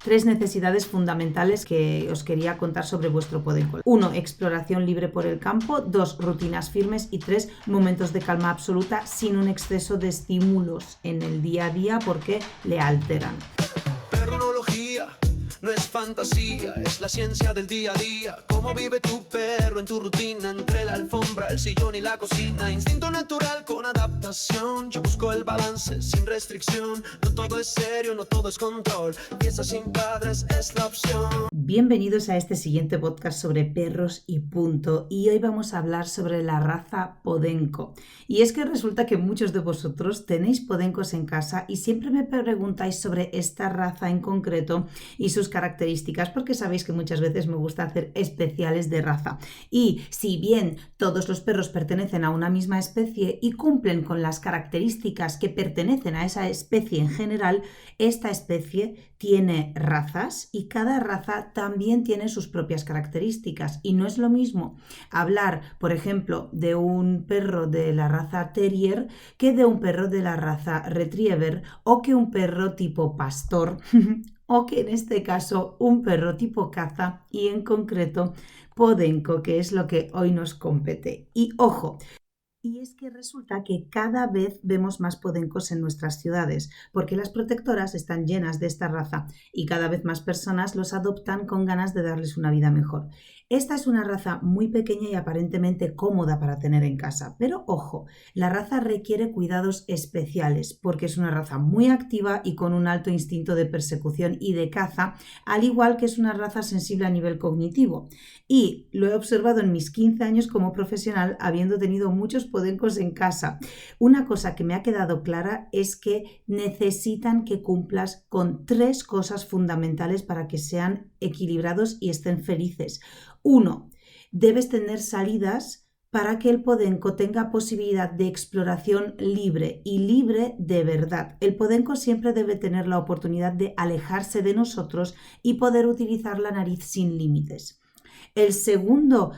Tres necesidades fundamentales que os quería contar sobre vuestro Podenco. 1. Exploración libre por el campo. 2. Rutinas firmes. Y 3. Momentos de calma absoluta sin un exceso de estímulos en el día a día porque le alteran. Perronología no es fantasía, es la ciencia del día a día. Cómo vive tu perro en tu rutina, entre la alfombra, el sillón y la cocina. Instinto natural con adaptación. Yo busco el balance sin restricción. No todo es serio, no todo es control. Piensa sin padres es la opción. Bienvenidos a este siguiente podcast sobre perros y punto. Y hoy vamos a hablar sobre la raza Podenco. Y es que resulta que muchos de vosotros tenéis Podencos en casa y siempre me preguntáis sobre esta raza en concreto y sus características, porque sabéis que muchas veces me gusta hacer especiales de raza. Y si bien todos los perros pertenecen a una misma especie y cumplen con las características que pertenecen a esa especie en general, esta especie tiene razas y cada raza también tiene sus propias características. Y no es lo mismo hablar, por ejemplo, de un perro de la raza Terrier que de un perro de la raza Retriever o que un perro tipo pastor o que en este caso un perro tipo caza y en concreto Podenco, que es lo que hoy nos compete. Y ojo, y es que resulta que cada vez vemos más podencos en nuestras ciudades, porque las protectoras están llenas de esta raza y cada vez más personas los adoptan con ganas de darles una vida mejor. Esta es una raza muy pequeña y aparentemente cómoda para tener en casa, pero ojo, la raza requiere cuidados especiales porque es una raza muy activa y con un alto instinto de persecución y de caza, al igual que es una raza sensible a nivel cognitivo. Y lo he observado en mis 15 años como profesional, habiendo tenido muchos podencos en casa. Una cosa que me ha quedado clara es que necesitan que cumplas con 3 cosas fundamentales para que sean equilibrados y estén felices. 1. Debes tener salidas para que el podenco tenga posibilidad de exploración libre y libre de verdad. El podenco siempre debe tener la oportunidad de alejarse de nosotros y poder utilizar la nariz sin límites. El segundo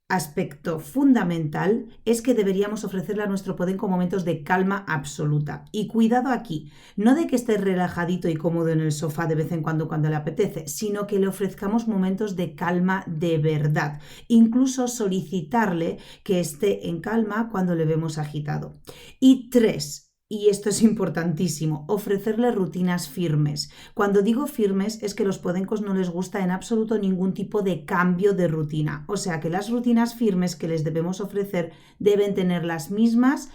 aspecto fundamental es que deberíamos ofrecerle a nuestro podenco momentos de calma absoluta. Y cuidado aquí, no de que esté relajadito y cómodo en el sofá de vez en cuando le apetece, sino que le ofrezcamos momentos de calma de verdad. Incluso solicitarle que esté en calma cuando le vemos agitado. Y 3. Y esto es importantísimo, ofrecerle rutinas firmes. Cuando digo firmes es que a los podencos no les gusta en absoluto ningún tipo de cambio de rutina. O sea que las rutinas firmes que les debemos ofrecer deben tener las mismas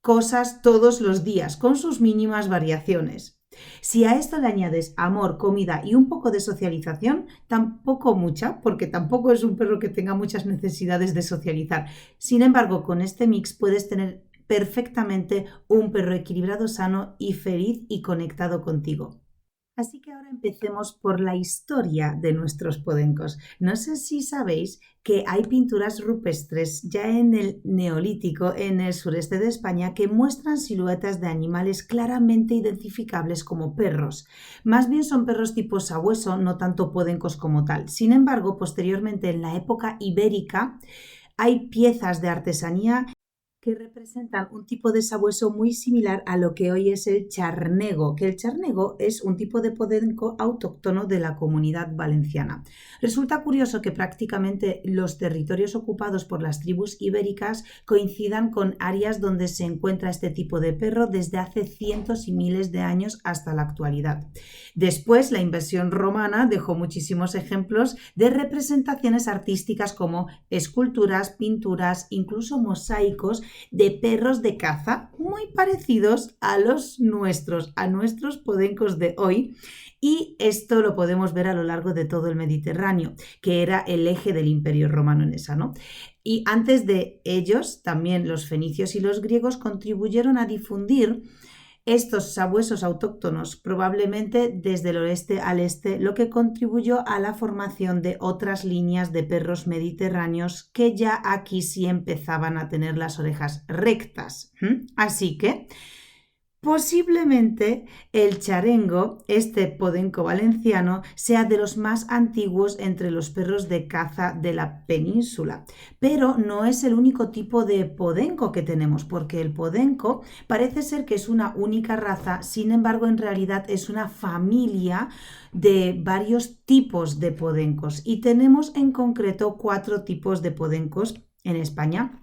cosas todos los días, con sus mínimas variaciones. Si a esto le añades amor, comida y un poco de socialización, tampoco mucha, porque tampoco es un perro que tenga muchas necesidades de socializar. Sin embargo, con este mix puedes tener perfectamente un perro equilibrado, sano y feliz y conectado contigo. Así que ahora empecemos por la historia de nuestros podencos. No sé si sabéis que hay pinturas rupestres ya en el Neolítico en el sureste de España que muestran siluetas de animales claramente identificables como perros. Más bien son perros tipo sabueso, no tanto podencos como tal. Sin embargo, posteriormente en la época ibérica hay piezas de artesanía que representan un tipo de sabueso muy similar a lo que hoy es el charnego, que el charnego es un tipo de podenco autóctono de la Comunidad Valenciana. Resulta curioso que prácticamente los territorios ocupados por las tribus ibéricas coincidan con áreas donde se encuentra este tipo de perro desde hace cientos y miles de años hasta la actualidad. Después, la invasión romana dejó muchísimos ejemplos de representaciones artísticas como esculturas, pinturas, incluso mosaicos de perros de caza muy parecidos a los nuestros, a nuestros podencos de hoy. Y esto lo podemos ver a lo largo de todo el Mediterráneo, que era el eje del Imperio Romano en esa, ¿no? Y antes de ellos, también los fenicios y los griegos contribuyeron a difundir estos sabuesos autóctonos, probablemente desde el oeste al este, lo que contribuyó a la formación de otras líneas de perros mediterráneos que ya aquí sí empezaban a tener las orejas rectas. Así que Posiblemente el charengo, este podenco valenciano, sea de los más antiguos entre los perros de caza de la península, pero no es el único tipo de podenco que tenemos, porque el podenco parece ser que es una única raza, sin embargo en realidad es una familia de varios tipos de podencos y tenemos en concreto 4 tipos de podencos en España.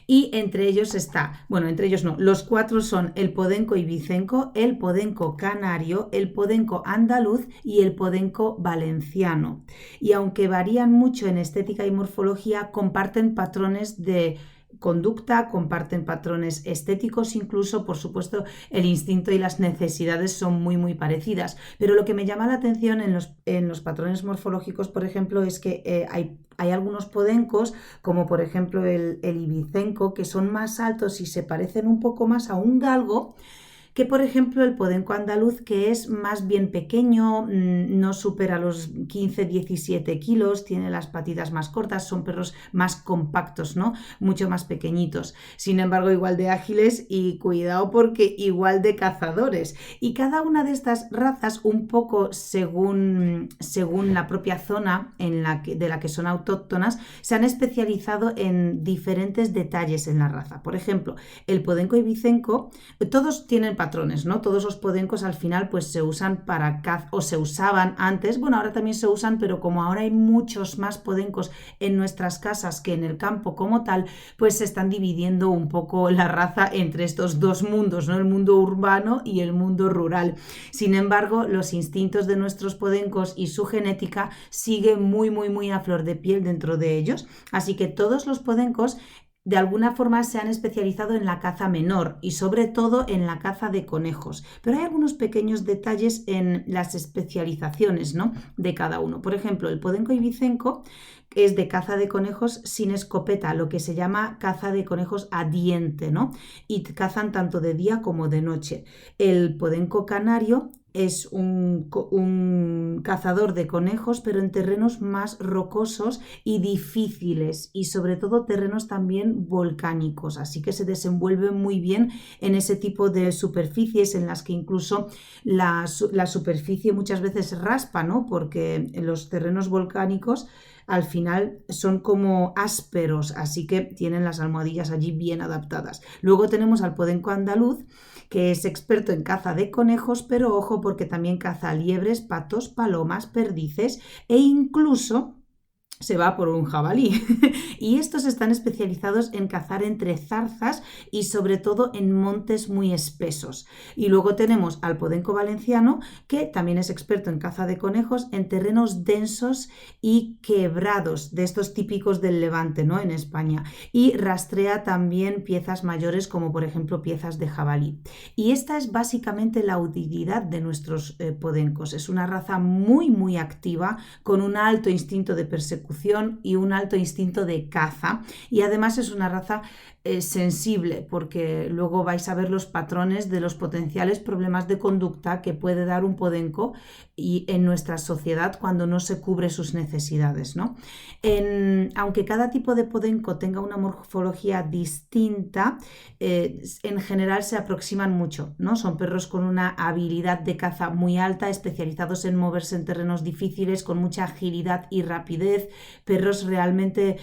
Y entre ellos está, bueno, entre ellos no, los 4 son el podenco ibicenco, el podenco canario, el podenco andaluz y el podenco valenciano. Y aunque varían mucho en estética y morfología, comparten patrones de conducta, comparten patrones estéticos, incluso, por supuesto, el instinto y las necesidades son muy parecidas. Pero lo que me llama la atención en los patrones morfológicos, por ejemplo, es que hay algunos podencos, como por ejemplo el ibicenco, que son más altos y se parecen un poco más a un galgo, que por ejemplo el podenco andaluz, que es más bien pequeño, no supera los 15-17 kilos, tiene las patitas más cortas, son perros más compactos, ¿no? Mucho más pequeñitos. Sin embargo, igual de ágiles y cuidado porque igual de cazadores. Y cada una de estas razas, un poco según la propia zona de la que son autóctonas, se han especializado en diferentes detalles en la raza. Por ejemplo, el podenco ibicenco, todos tienen patrones, ¿no? Todos los podencos al final pues se usan para caza, o se usaban antes, bueno, ahora también se usan, pero como ahora hay muchos más podencos en nuestras casas que en el campo como tal, pues se están dividiendo un poco la raza entre estos dos mundos, ¿no? El mundo urbano y el mundo rural. Sin embargo, los instintos de nuestros podencos y su genética sigue muy a flor de piel dentro de ellos, así que todos los podencos de alguna forma se han especializado en la caza menor y sobre todo en la caza de conejos. Pero hay algunos pequeños detalles en las especializaciones, ¿no?, de cada uno. Por ejemplo, el podenco ibicenco es de caza de conejos sin escopeta, lo que se llama caza de conejos a diente, ¿no? Y cazan tanto de día como de noche. El podenco canario es un cazador de conejos, pero en terrenos más rocosos y difíciles, y sobre todo terrenos también volcánicos, así que se desenvuelve muy bien en ese tipo de superficies en las que incluso la superficie muchas veces raspa, ¿no? Porque en los terrenos volcánicos al final son como ásperos, así que tienen las almohadillas allí bien adaptadas. Luego tenemos al podenco andaluz, que es experto en caza de conejos, pero ojo porque también caza liebres, patos, palomas, perdices e incluso se va por un jabalí. Y estos están especializados en cazar entre zarzas y sobre todo en montes muy espesos. Y luego tenemos al podenco valenciano, que también es experto en caza de conejos en terrenos densos y quebrados, de estos típicos del Levante, ¿no?, en España. Y rastrea también piezas mayores, como por ejemplo piezas de jabalí. Y esta es básicamente la utilidad de nuestros podencos. Es una raza muy activa, con un alto instinto de persecución y un alto instinto de caza, y además es una raza sensible, porque luego vais a ver los patrones de los potenciales problemas de conducta que puede dar un podenco y en nuestra sociedad cuando no se cubre sus necesidades, ¿no? Aunque cada tipo de podenco tenga una morfología distinta, en general se aproximan mucho, ¿no? Son perros con una habilidad de caza muy alta, especializados en moverse en terrenos difíciles, con mucha agilidad y rapidez, perros realmente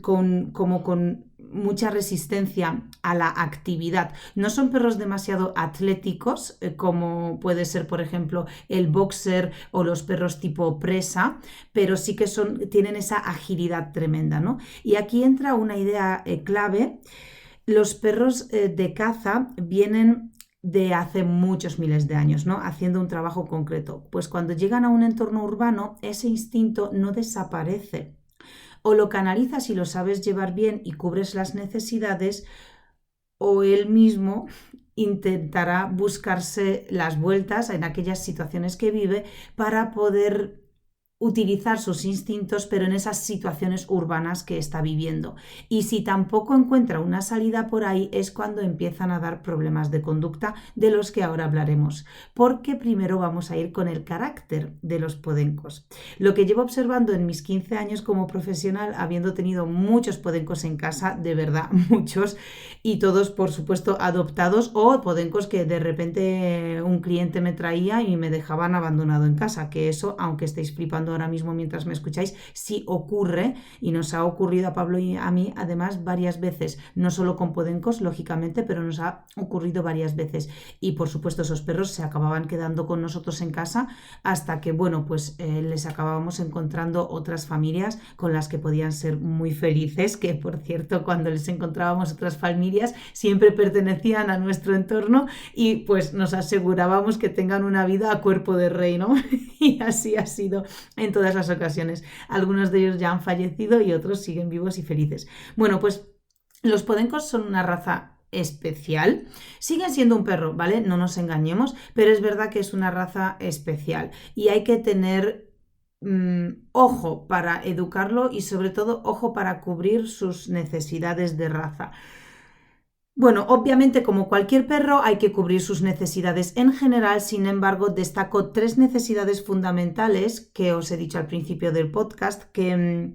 con mucha resistencia a la actividad. No son perros demasiado atléticos, como puede ser, por ejemplo, el boxer o los perros tipo presa, pero sí que tienen esa agilidad tremenda, ¿no? Y aquí entra una idea clave. Los perros de caza vienen de hace muchos miles de años, ¿no?, haciendo un trabajo concreto. Pues cuando llegan a un entorno urbano, ese instinto no desaparece. O lo canalizas y lo sabes llevar bien y cubres las necesidades, o él mismo intentará buscarse las vueltas en aquellas situaciones que vive para poder utilizar sus instintos, pero en esas situaciones urbanas que está viviendo. Y si tampoco encuentra una salida por ahí, es cuando empiezan a dar problemas de conducta, de los que ahora hablaremos. Porque primero vamos a ir con el carácter de los podencos. Lo que llevo observando en mis 15 años como profesional, habiendo tenido muchos podencos en casa, de verdad, muchos, y todos, por supuesto, adoptados o podencos que de repente un cliente me traía y me dejaban abandonado en casa, que eso, aunque estéis flipando ahora mismo mientras me escucháis, sí ocurre y nos ha ocurrido a Pablo y a mí además varias veces, no solo con podencos lógicamente, pero nos ha ocurrido varias veces y por supuesto esos perros se acababan quedando con nosotros en casa hasta que bueno pues les acabábamos encontrando otras familias con las que podían ser muy felices, que por cierto cuando les encontrábamos otras familias siempre pertenecían a nuestro entorno y pues nos asegurábamos que tengan una vida a cuerpo de rey, ¿no? Y así ha sido en todas las ocasiones. Algunos de ellos ya han fallecido y otros siguen vivos y felices. Bueno, pues los podencos son una raza especial. Siguen siendo un perro, ¿vale? No nos engañemos, pero es verdad que es una raza especial y hay que tener ojo para educarlo y sobre todo ojo para cubrir sus necesidades de raza. Bueno, obviamente como cualquier perro hay que cubrir sus necesidades en general, sin embargo destaco 3 necesidades fundamentales que os he dicho al principio del podcast que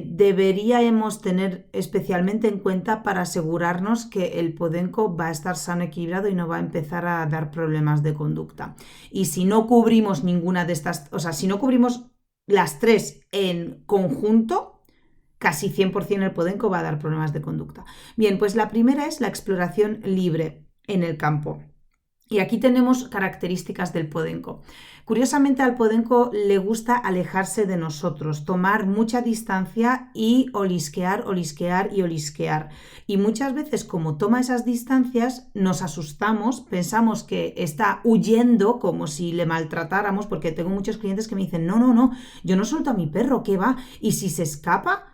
deberíamos tener especialmente en cuenta para asegurarnos que el podenco va a estar sano, equilibrado y no va a empezar a dar problemas de conducta. Y si no cubrimos ninguna de estas, o sea, si no cubrimos las 3 en conjunto, casi 100% el podenco va a dar problemas de conducta. Bien, pues la primera es la exploración libre en el campo. Y aquí tenemos características del podenco. Curiosamente al podenco le gusta alejarse de nosotros, tomar mucha distancia y olisquear, olisquear y olisquear. Y muchas veces como toma esas distancias nos asustamos, pensamos que está huyendo como si le maltratáramos, porque tengo muchos clientes que me dicen, no, yo no suelto a mi perro, ¿qué va? Y si se escapa...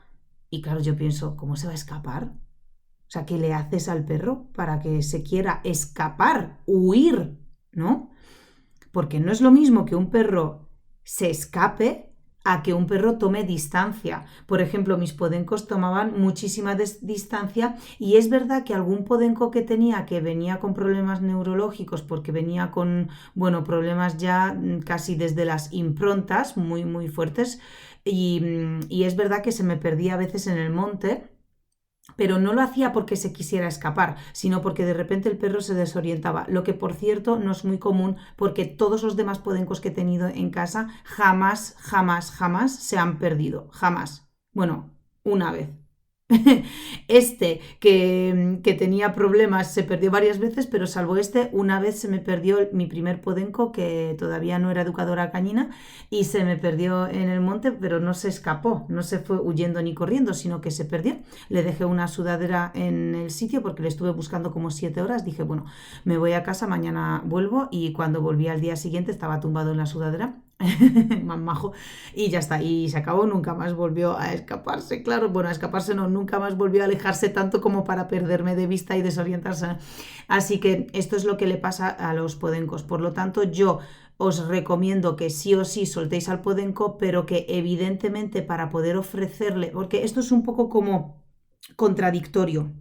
Y claro, yo pienso, ¿cómo se va a escapar? O sea, ¿qué le haces al perro para que se quiera escapar, huir, ¿no? Porque no es lo mismo que un perro se escape a que un perro tome distancia. Por ejemplo, mis podencos tomaban muchísima distancia y es verdad que algún podenco que tenía que venía con problemas neurológicos porque venía con, bueno, problemas ya casi desde las improntas muy, muy fuertes y es verdad que se me perdía a veces en el monte, pero no lo hacía porque se quisiera escapar, sino porque de repente el perro se desorientaba, lo que por cierto no es muy común porque todos los demás podencos que he tenido en casa jamás se han perdido, jamás. Bueno, una vez. Este que tenía problemas se perdió varias veces, pero salvo este, una vez se me perdió mi primer podenco, que todavía no era educadora cañina, y se me perdió en el monte, pero no se escapó, no se fue huyendo ni corriendo, sino que se perdió. Le dejé una sudadera en el sitio porque le estuve buscando como 7 horas. Dije, bueno, me voy a casa, mañana vuelvo, y cuando volví al día siguiente estaba tumbado en la sudadera. Más majo y ya está, y se acabó, nunca más volvió a escaparse, claro, bueno, a escaparse no, nunca más volvió a alejarse tanto como para perderme de vista y desorientarse, así que esto es lo que le pasa a los podencos, por lo tanto yo os recomiendo que sí o sí soltéis al podenco, pero que evidentemente para poder ofrecerle, porque esto es un poco como contradictorio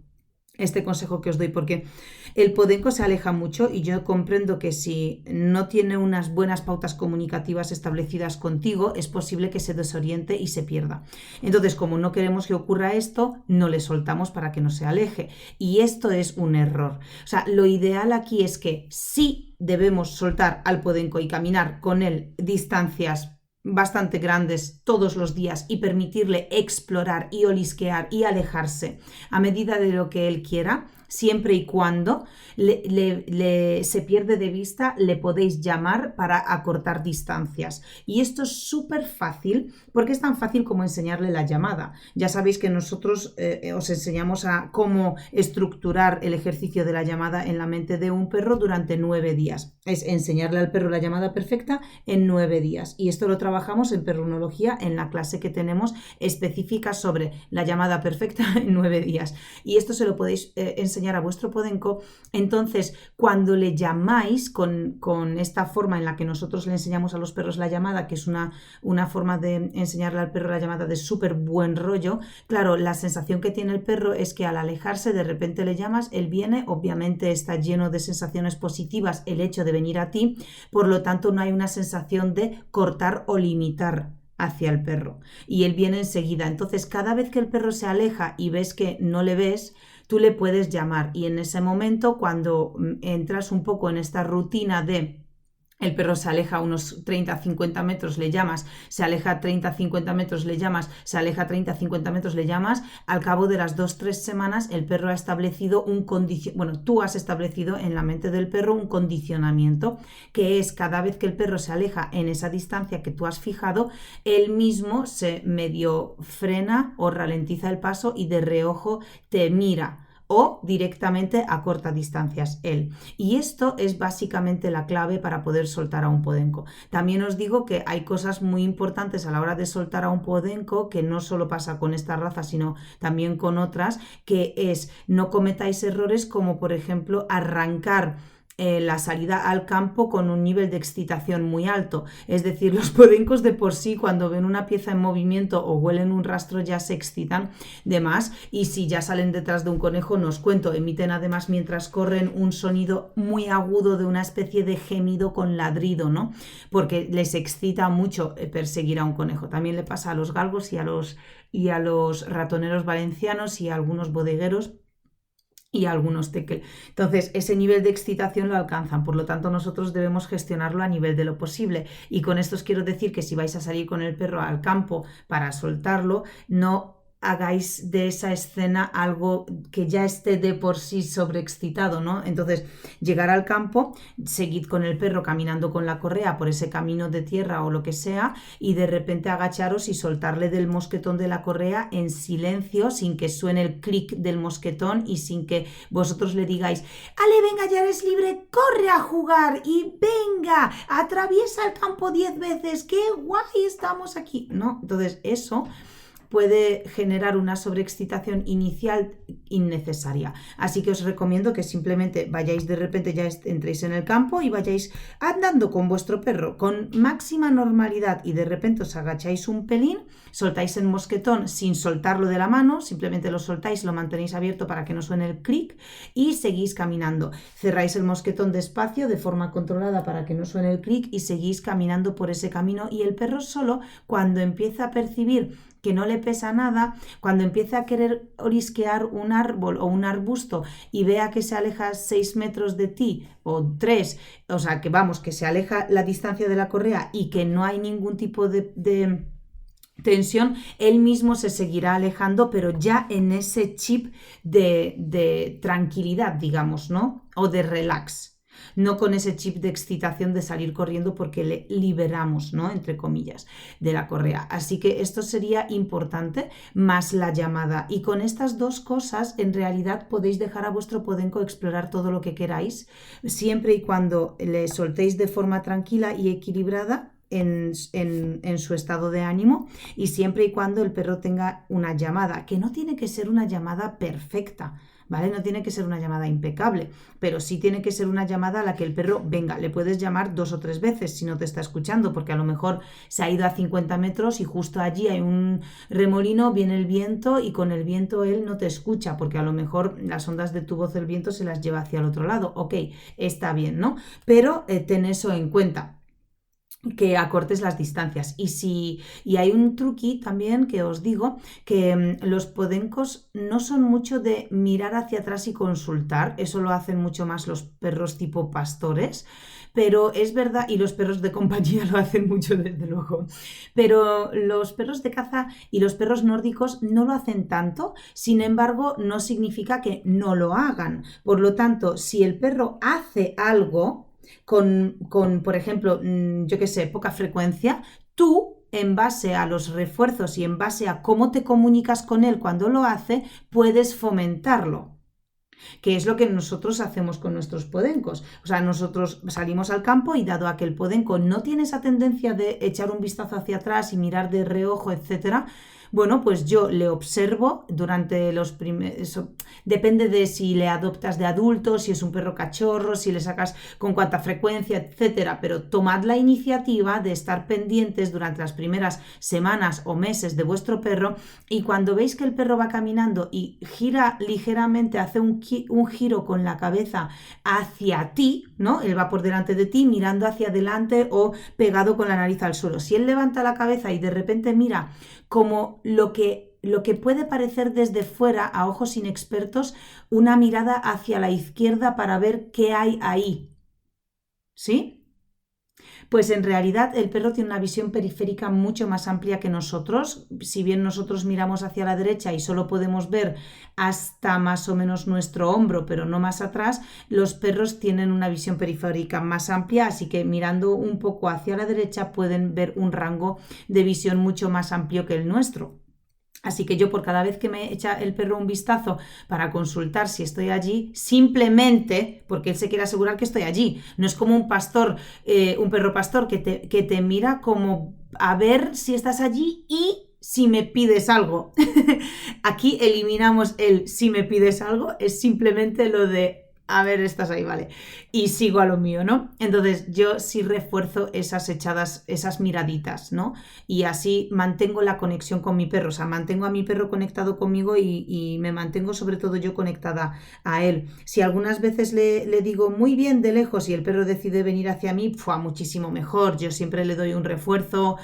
este consejo que os doy, porque el podenco se aleja mucho y yo comprendo que si no tiene unas buenas pautas comunicativas establecidas contigo, es posible que se desoriente y se pierda. Entonces, como no queremos que ocurra esto, no le soltamos para que no se aleje. Y esto es un error. O sea, lo ideal aquí es que sí debemos soltar al podenco y caminar con él distancias bastante grandes todos los días y permitirle explorar y olisquear y alejarse a medida de lo que él quiera, siempre y cuando se pierde de vista, le podéis llamar para acortar distancias. Y esto es súper fácil, porque es tan fácil como enseñarle la llamada. Ya sabéis que nosotros os enseñamos a cómo estructurar el ejercicio de la llamada en la mente de un perro durante 9 días. Es enseñarle al perro la llamada perfecta en 9 días. Y esto lo trabajamos en perrunología, en la clase que tenemos específica sobre la llamada perfecta en 9 días. Y esto se lo podéis enseñar enseñar a vuestro podenco, entonces cuando le llamáis con esta forma en la que nosotros le enseñamos a los perros la llamada, que es una forma de enseñarle al perro la llamada de súper buen rollo, claro, la sensación que tiene el perro es que al alejarse de repente le llamas, él viene, obviamente está lleno de sensaciones positivas el hecho de venir a ti, por lo tanto no hay una sensación de cortar o limitar hacia el perro y él viene enseguida. Entonces cada vez que el perro se aleja y ves que no le ves, tú le puedes llamar y en ese momento cuando entras un poco en esta rutina de el perro se aleja unos 30-50 metros, le llamas, se aleja 30-50 metros, le llamas, se aleja 30-50 metros, le llamas, al cabo de las 2-3 semanas el perro ha establecido tú has establecido en la mente del perro un condicionamiento, que es cada vez que el perro se aleja en esa distancia que tú has fijado, él mismo se medio frena o ralentiza el paso y de reojo te mira, o directamente acorta distancias él. Y esto es básicamente la clave para poder soltar a un podenco. También os digo que hay cosas muy importantes a la hora de soltar a un podenco, que no solo pasa con esta raza, sino también con otras, que es no cometáis errores como por ejemplo arrancar la salida al campo con un nivel de excitación muy alto. Es decir, los podencos de por sí cuando ven una pieza en movimiento o huelen un rastro ya se excitan de más, y si ya salen detrás de un conejo, no os cuento, emiten además mientras corren un sonido muy agudo de una especie de gemido con ladrido, ¿no? Porque les excita mucho perseguir a un conejo. También le pasa a los galgos y a los ratoneros valencianos y a algunos bodegueros y algunos tekel. Entonces, ese nivel de excitación lo alcanzan, por lo tanto nosotros debemos gestionarlo a nivel de lo posible. Y con esto os quiero decir que si vais a salir con el perro al campo para soltarlo, no hagáis de esa escena algo que ya esté de por sí sobreexcitado, ¿no? Entonces, llegar al campo, seguid con el perro caminando con la correa por ese camino de tierra o lo que sea, y de repente agacharos y soltarle del mosquetón de la correa en silencio, sin que suene el clic del mosquetón y sin que vosotros le digáis: Ale, venga, ya eres libre, corre a jugar y venga, atraviesa el campo 10 veces, qué guay estamos aquí, ¿no? Entonces, eso puede generar una sobreexcitación inicial innecesaria. Así que os recomiendo que simplemente vayáis de repente, ya entréis en el campo y vayáis andando con vuestro perro con máxima normalidad y de repente os agacháis un pelín, soltáis el mosquetón sin soltarlo de la mano, simplemente lo soltáis, lo mantenéis abierto para que no suene el clic y seguís caminando. Cerráis el mosquetón despacio de forma controlada para que no suene el clic y seguís caminando por ese camino, y el perro solo, cuando empieza a percibir que no le pesa nada, cuando empieza a querer orisquear un árbol o un arbusto y vea que se aleja 6 metros de ti o 3, o sea que vamos, que se aleja la distancia de la correa y que no hay ningún tipo de tensión, él mismo se seguirá alejando, pero ya en ese chip de tranquilidad, digamos, ¿no? O de relax. No con ese chip de excitación de salir corriendo porque le liberamos, ¿no? Entre comillas, de la correa. Así que esto sería importante, más la llamada. Y con estas dos cosas, en realidad podéis dejar a vuestro podenco explorar todo lo que queráis, siempre y cuando le soltéis de forma tranquila y equilibrada en su estado de ánimo, y siempre y cuando el perro tenga una llamada, que no tiene que ser una llamada perfecta, ¿vale? No tiene que ser una llamada impecable, pero sí tiene que ser una llamada a la que el perro venga. Le puedes llamar 2 o 3 veces si no te está escuchando, porque a lo mejor se ha ido a 50 metros y justo allí hay un remolino, viene el viento y con el viento él no te escucha, porque a lo mejor las ondas de tu voz del viento se las lleva hacia el otro lado. Ok, está bien, ¿no? Pero ten eso en cuenta, que acortes las distancias. Y hay un truqui también que os digo, que los podencos no son mucho de mirar hacia atrás y consultar, eso lo hacen mucho más los perros tipo pastores, pero es verdad, y los perros de compañía lo hacen mucho desde luego, pero los perros de caza y los perros nórdicos no lo hacen tanto. Sin embargo, no significa que no lo hagan. Por lo tanto, si el perro hace algo con, por ejemplo, yo qué sé, poca frecuencia, tú, en base a los refuerzos y en base a cómo te comunicas con él cuando lo hace, puedes fomentarlo. Que es lo que nosotros hacemos con nuestros podencos. O sea, nosotros salimos al campo y dado a que el podenco no tiene esa tendencia de echar un vistazo hacia atrás y mirar de reojo, etcétera, Bueno, pues yo le observo durante los primeros... Depende de si le adoptas de adulto, si es un perro cachorro, si le sacas con cuánta frecuencia, etcétera. Pero tomad la iniciativa de estar pendientes durante las primeras semanas o meses de vuestro perro, y cuando veis que el perro va caminando y gira ligeramente, hace un giro con la cabeza hacia ti, ¿no? Él va por delante de ti mirando hacia adelante o pegado con la nariz al suelo. Si él levanta la cabeza y de repente mira como lo que puede parecer desde fuera, a ojos inexpertos, una mirada hacia la izquierda para ver qué hay ahí, ¿sí? Pues en realidad el perro tiene una visión periférica mucho más amplia que nosotros. Si bien nosotros miramos hacia la derecha y solo podemos ver hasta más o menos nuestro hombro, pero no más atrás, los perros tienen una visión periférica más amplia, así que mirando un poco hacia la derecha pueden ver un rango de visión mucho más amplio que el nuestro. Así que yo, por cada vez que me echa el perro un vistazo para consultar si estoy allí, simplemente porque él se quiere asegurar que estoy allí. No es como un pastor, un perro pastor que te mira como a ver si estás allí y si me pides algo. Aquí eliminamos el si me pides algo, es simplemente lo de a ver, estás ahí, vale. Y sigo a lo mío, ¿no? Entonces yo sí refuerzo esas echadas, esas miraditas, ¿no? Y así mantengo la conexión con mi perro, o sea, mantengo a mi perro conectado conmigo y me mantengo sobre todo yo conectada a él. Si algunas veces le digo muy bien de lejos y el perro decide venir hacia mí, muchísimo mejor. Yo siempre le doy un refuerzo.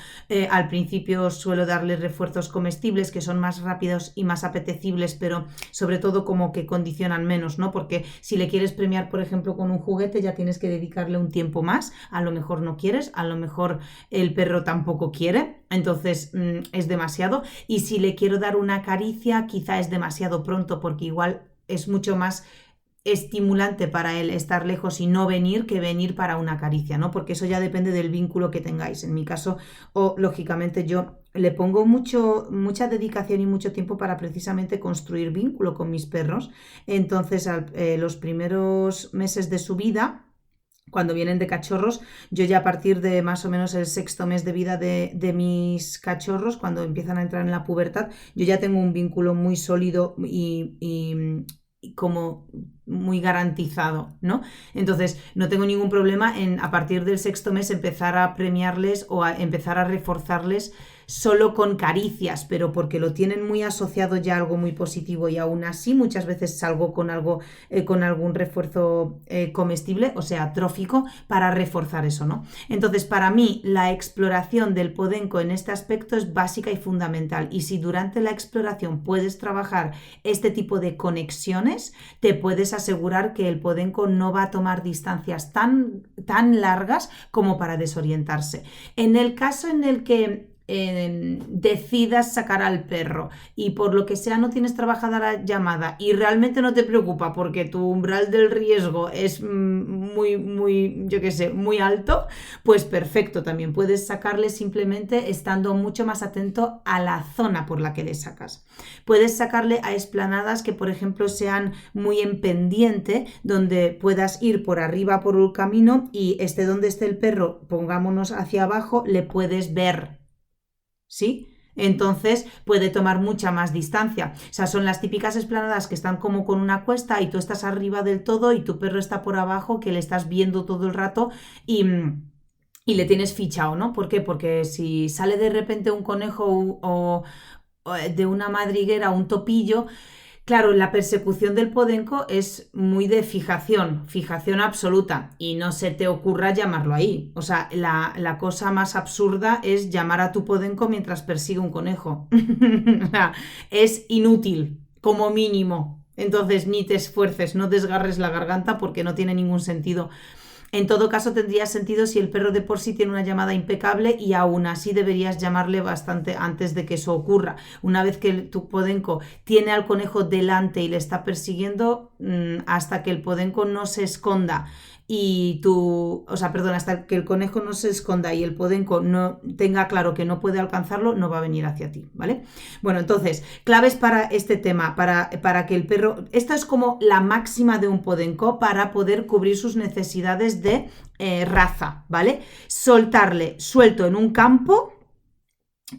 Al principio suelo darle refuerzos comestibles que son más rápidos y más apetecibles, pero sobre todo como que condicionan menos, ¿no? Porque si le quieres premiar, por ejemplo, con un juguete, ya tienes que dedicarle un tiempo más. A lo mejor no quieres, a lo mejor el perro tampoco quiere, entonces es demasiado. Y si le quiero dar una caricia, quizá es demasiado pronto, porque igual es mucho más estimulante para él estar lejos y no venir que venir para una caricia, ¿no? Porque eso ya depende del vínculo que tengáis. En mi caso, lógicamente yo le pongo mucha dedicación y mucho tiempo para precisamente construir vínculo con mis perros. Entonces, los primeros meses de su vida, cuando vienen de cachorros, yo ya a partir de más o menos el 6º mes de vida de mis cachorros, cuando empiezan a entrar en la pubertad, yo ya tengo un vínculo muy sólido y como muy garantizado, ¿no? Entonces no tengo ningún problema en a partir del 6º mes empezar a premiarles o a empezar a reforzarles solo con caricias, pero porque lo tienen muy asociado ya a algo muy positivo, y aún así muchas veces salgo con algo, con algún refuerzo comestible, o sea, trófico, para reforzar eso, ¿no? Entonces, para mí, la exploración del podenco en este aspecto es básica y fundamental, y si durante la exploración puedes trabajar este tipo de conexiones, te puedes asegurar que el podenco no va a tomar distancias tan largas como para desorientarse. En el caso en el que decidas sacar al perro y por lo que sea no tienes trabajada la llamada y realmente no te preocupa porque tu umbral del riesgo es muy, yo qué sé, muy alto, pues perfecto, también puedes sacarle simplemente estando mucho más atento a la zona por la que le sacas. Puedes sacarle a explanadas que, por ejemplo, sean muy en pendiente, donde puedas ir por arriba por un camino y donde esté el perro, pongámonos hacia abajo, le puedes ver, ¿sí? Entonces puede tomar mucha más distancia. O sea, son las típicas explanadas que están como con una cuesta y tú estás arriba del todo y tu perro está por abajo, que le estás viendo todo el rato y le tienes fichado, ¿no? ¿Por qué? Porque si sale de repente un conejo o de una madriguera un topillo, claro, la persecución del podenco es muy de fijación absoluta, y no se te ocurra llamarlo ahí. O sea, la cosa más absurda es llamar a tu podenco mientras persigue un conejo. O sea, es inútil, como mínimo. Entonces, ni te esfuerces, no desgarres la garganta porque no tiene ningún sentido. En todo caso, tendría sentido si el perro de por sí tiene una llamada impecable, y aún así deberías llamarle bastante antes de que eso ocurra. Una vez que tu podenco tiene al conejo delante y le está persiguiendo, hasta que el podenco no se esconda hasta que el conejo no se esconda y el podenco no tenga claro que no puede alcanzarlo, no va a venir hacia ti, ¿vale? Bueno, entonces, claves para este tema, para que el perro... Esta es como la máxima de un podenco para poder cubrir sus necesidades de raza, ¿vale? Soltarle suelto en un campo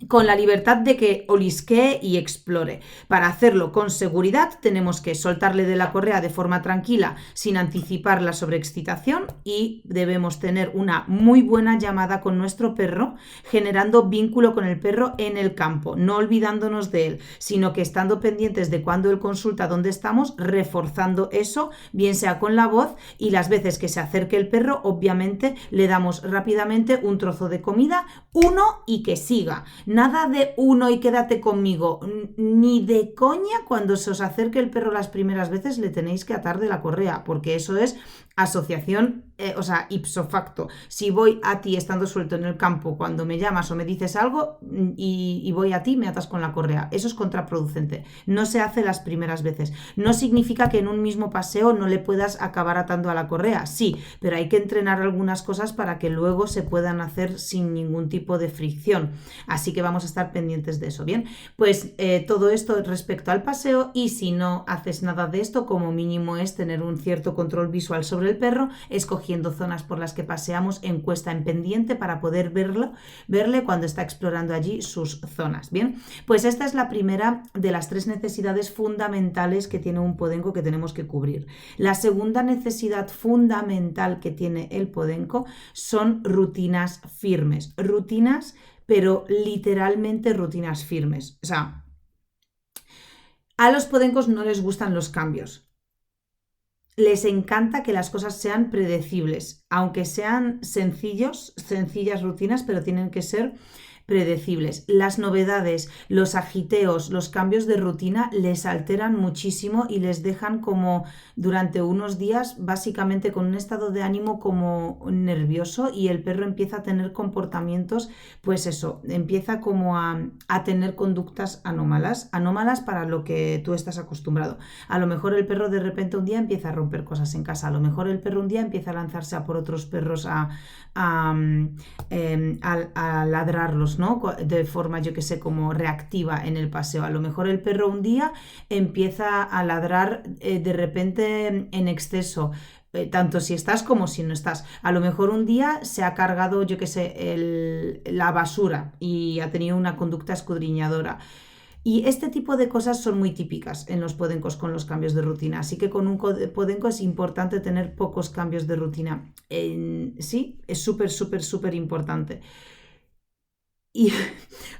con la libertad de que olisquee y explore. Para hacerlo con seguridad tenemos que soltarle de la correa de forma tranquila sin anticipar la sobreexcitación y debemos tener una muy buena llamada con nuestro perro, generando vínculo con el perro en el campo, no olvidándonos de él, sino que estando pendientes de cuando él consulta dónde estamos, reforzando eso, bien sea con la voz, y las veces que se acerque el perro, obviamente le damos rápidamente un trozo de comida, uno, y que siga. Nada de uno y quédate conmigo, ni de coña. Cuando se os acerque el perro las primeras veces le tenéis que atar de la correa, porque eso es asociación, o sea, ipso facto. Si voy a ti estando suelto en el campo cuando me llamas o me dices algo y voy a ti, me atas con la correa. Eso es contraproducente. No se hace las primeras veces. No significa que en un mismo paseo no le puedas acabar atando a la correa. Sí, pero hay que entrenar algunas cosas para que luego se puedan hacer sin ningún tipo de fricción. Así que vamos a estar pendientes de eso. Bien, pues todo esto respecto al paseo, y si no haces nada de esto, como mínimo es tener un cierto control visual sobre el perro, escogiendo zonas por las que paseamos en cuesta en pendiente para poder verle cuando está explorando allí sus zonas. Bien, pues esta es la primera de las 3 necesidades fundamentales que tiene un podenco que tenemos que cubrir. La segunda necesidad fundamental que tiene el podenco son rutinas firmes, rutinas, pero literalmente rutinas firmes. O sea, a los podencos no les gustan los cambios. Les encanta que las cosas sean predecibles, aunque sean sencillas rutinas, pero tienen que ser predecibles. Las novedades, los agiteos, los cambios de rutina les alteran muchísimo y les dejan como durante unos días básicamente con un estado de ánimo como nervioso, y el perro empieza a tener comportamientos, pues eso, empieza como a tener conductas anómalas para lo que tú estás acostumbrado. A lo mejor el perro de repente un día empieza a romper cosas en casa, a lo mejor el perro un día empieza a lanzarse a por otros perros a ladrarlos, ¿no? De forma, yo que sé, como reactiva en el paseo. A lo mejor el perro un día empieza a ladrar de repente en exceso, tanto si estás como si no estás. A lo mejor un día se ha cargado, yo que sé, la basura y ha tenido una conducta escudriñadora. Y este tipo de cosas son muy típicas en los podencos con los cambios de rutina. Así que con un podenco es importante tener pocos cambios de rutina. Sí, es súper importante. Y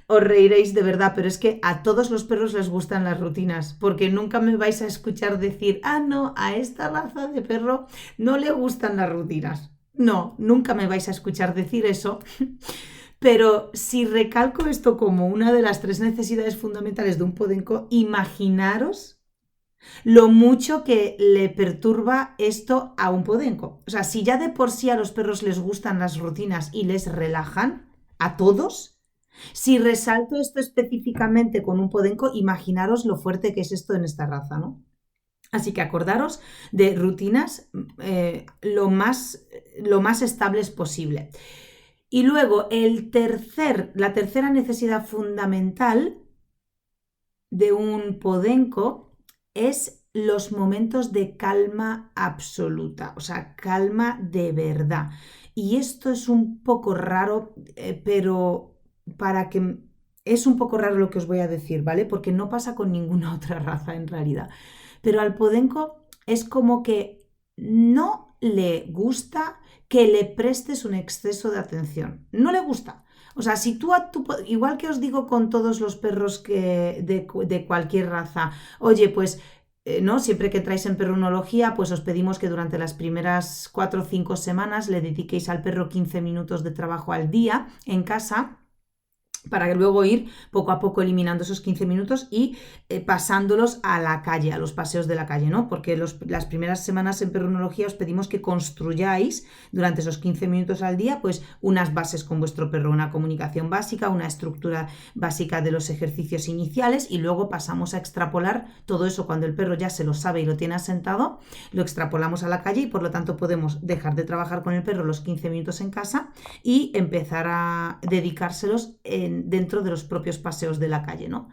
os reiréis de verdad, pero es que a todos los perros les gustan las rutinas, porque nunca me vais a escuchar decir, no, a esta raza de perro no le gustan las rutinas. No, nunca me vais a escuchar decir eso. Pero si recalco esto como una de las 3 necesidades fundamentales de un podenco, imaginaros lo mucho que le perturba esto a un podenco. O sea, si ya de por sí a los perros les gustan las rutinas y les relajan, a todos, si resalto esto específicamente con un podenco, imaginaros lo fuerte que es esto en esta raza, ¿no? Así que acordaros de rutinas lo más estables posible. Y luego la tercera necesidad fundamental de un podenco es los momentos de calma absoluta, o sea, calma de verdad. Y esto es un poco raro, pero es un poco raro lo que os voy a decir, ¿vale? Porque no pasa con ninguna otra raza en realidad. Pero al podenco es como que no le gusta que le prestes un exceso de atención. No le gusta. O sea, si igual que os digo con todos los perros de cualquier raza, oye, pues, ¿no? Siempre que entráis en perrunología, pues os pedimos que durante las primeras 4 o 5 semanas le dediquéis al perro 15 minutos de trabajo al día en casa, para luego ir poco a poco eliminando esos 15 minutos y pasándolos a la calle, a los paseos de la calle, ¿no? Porque las primeras semanas en perrunología os pedimos que construyáis durante esos 15 minutos al día pues unas bases con vuestro perro, una comunicación básica, una estructura básica de los ejercicios iniciales, y luego pasamos a extrapolar todo eso cuando el perro ya se lo sabe y lo tiene asentado, lo extrapolamos a la calle y por lo tanto podemos dejar de trabajar con el perro los 15 minutos en casa y empezar a dedicárselos dentro de los propios paseos de la calle, ¿no?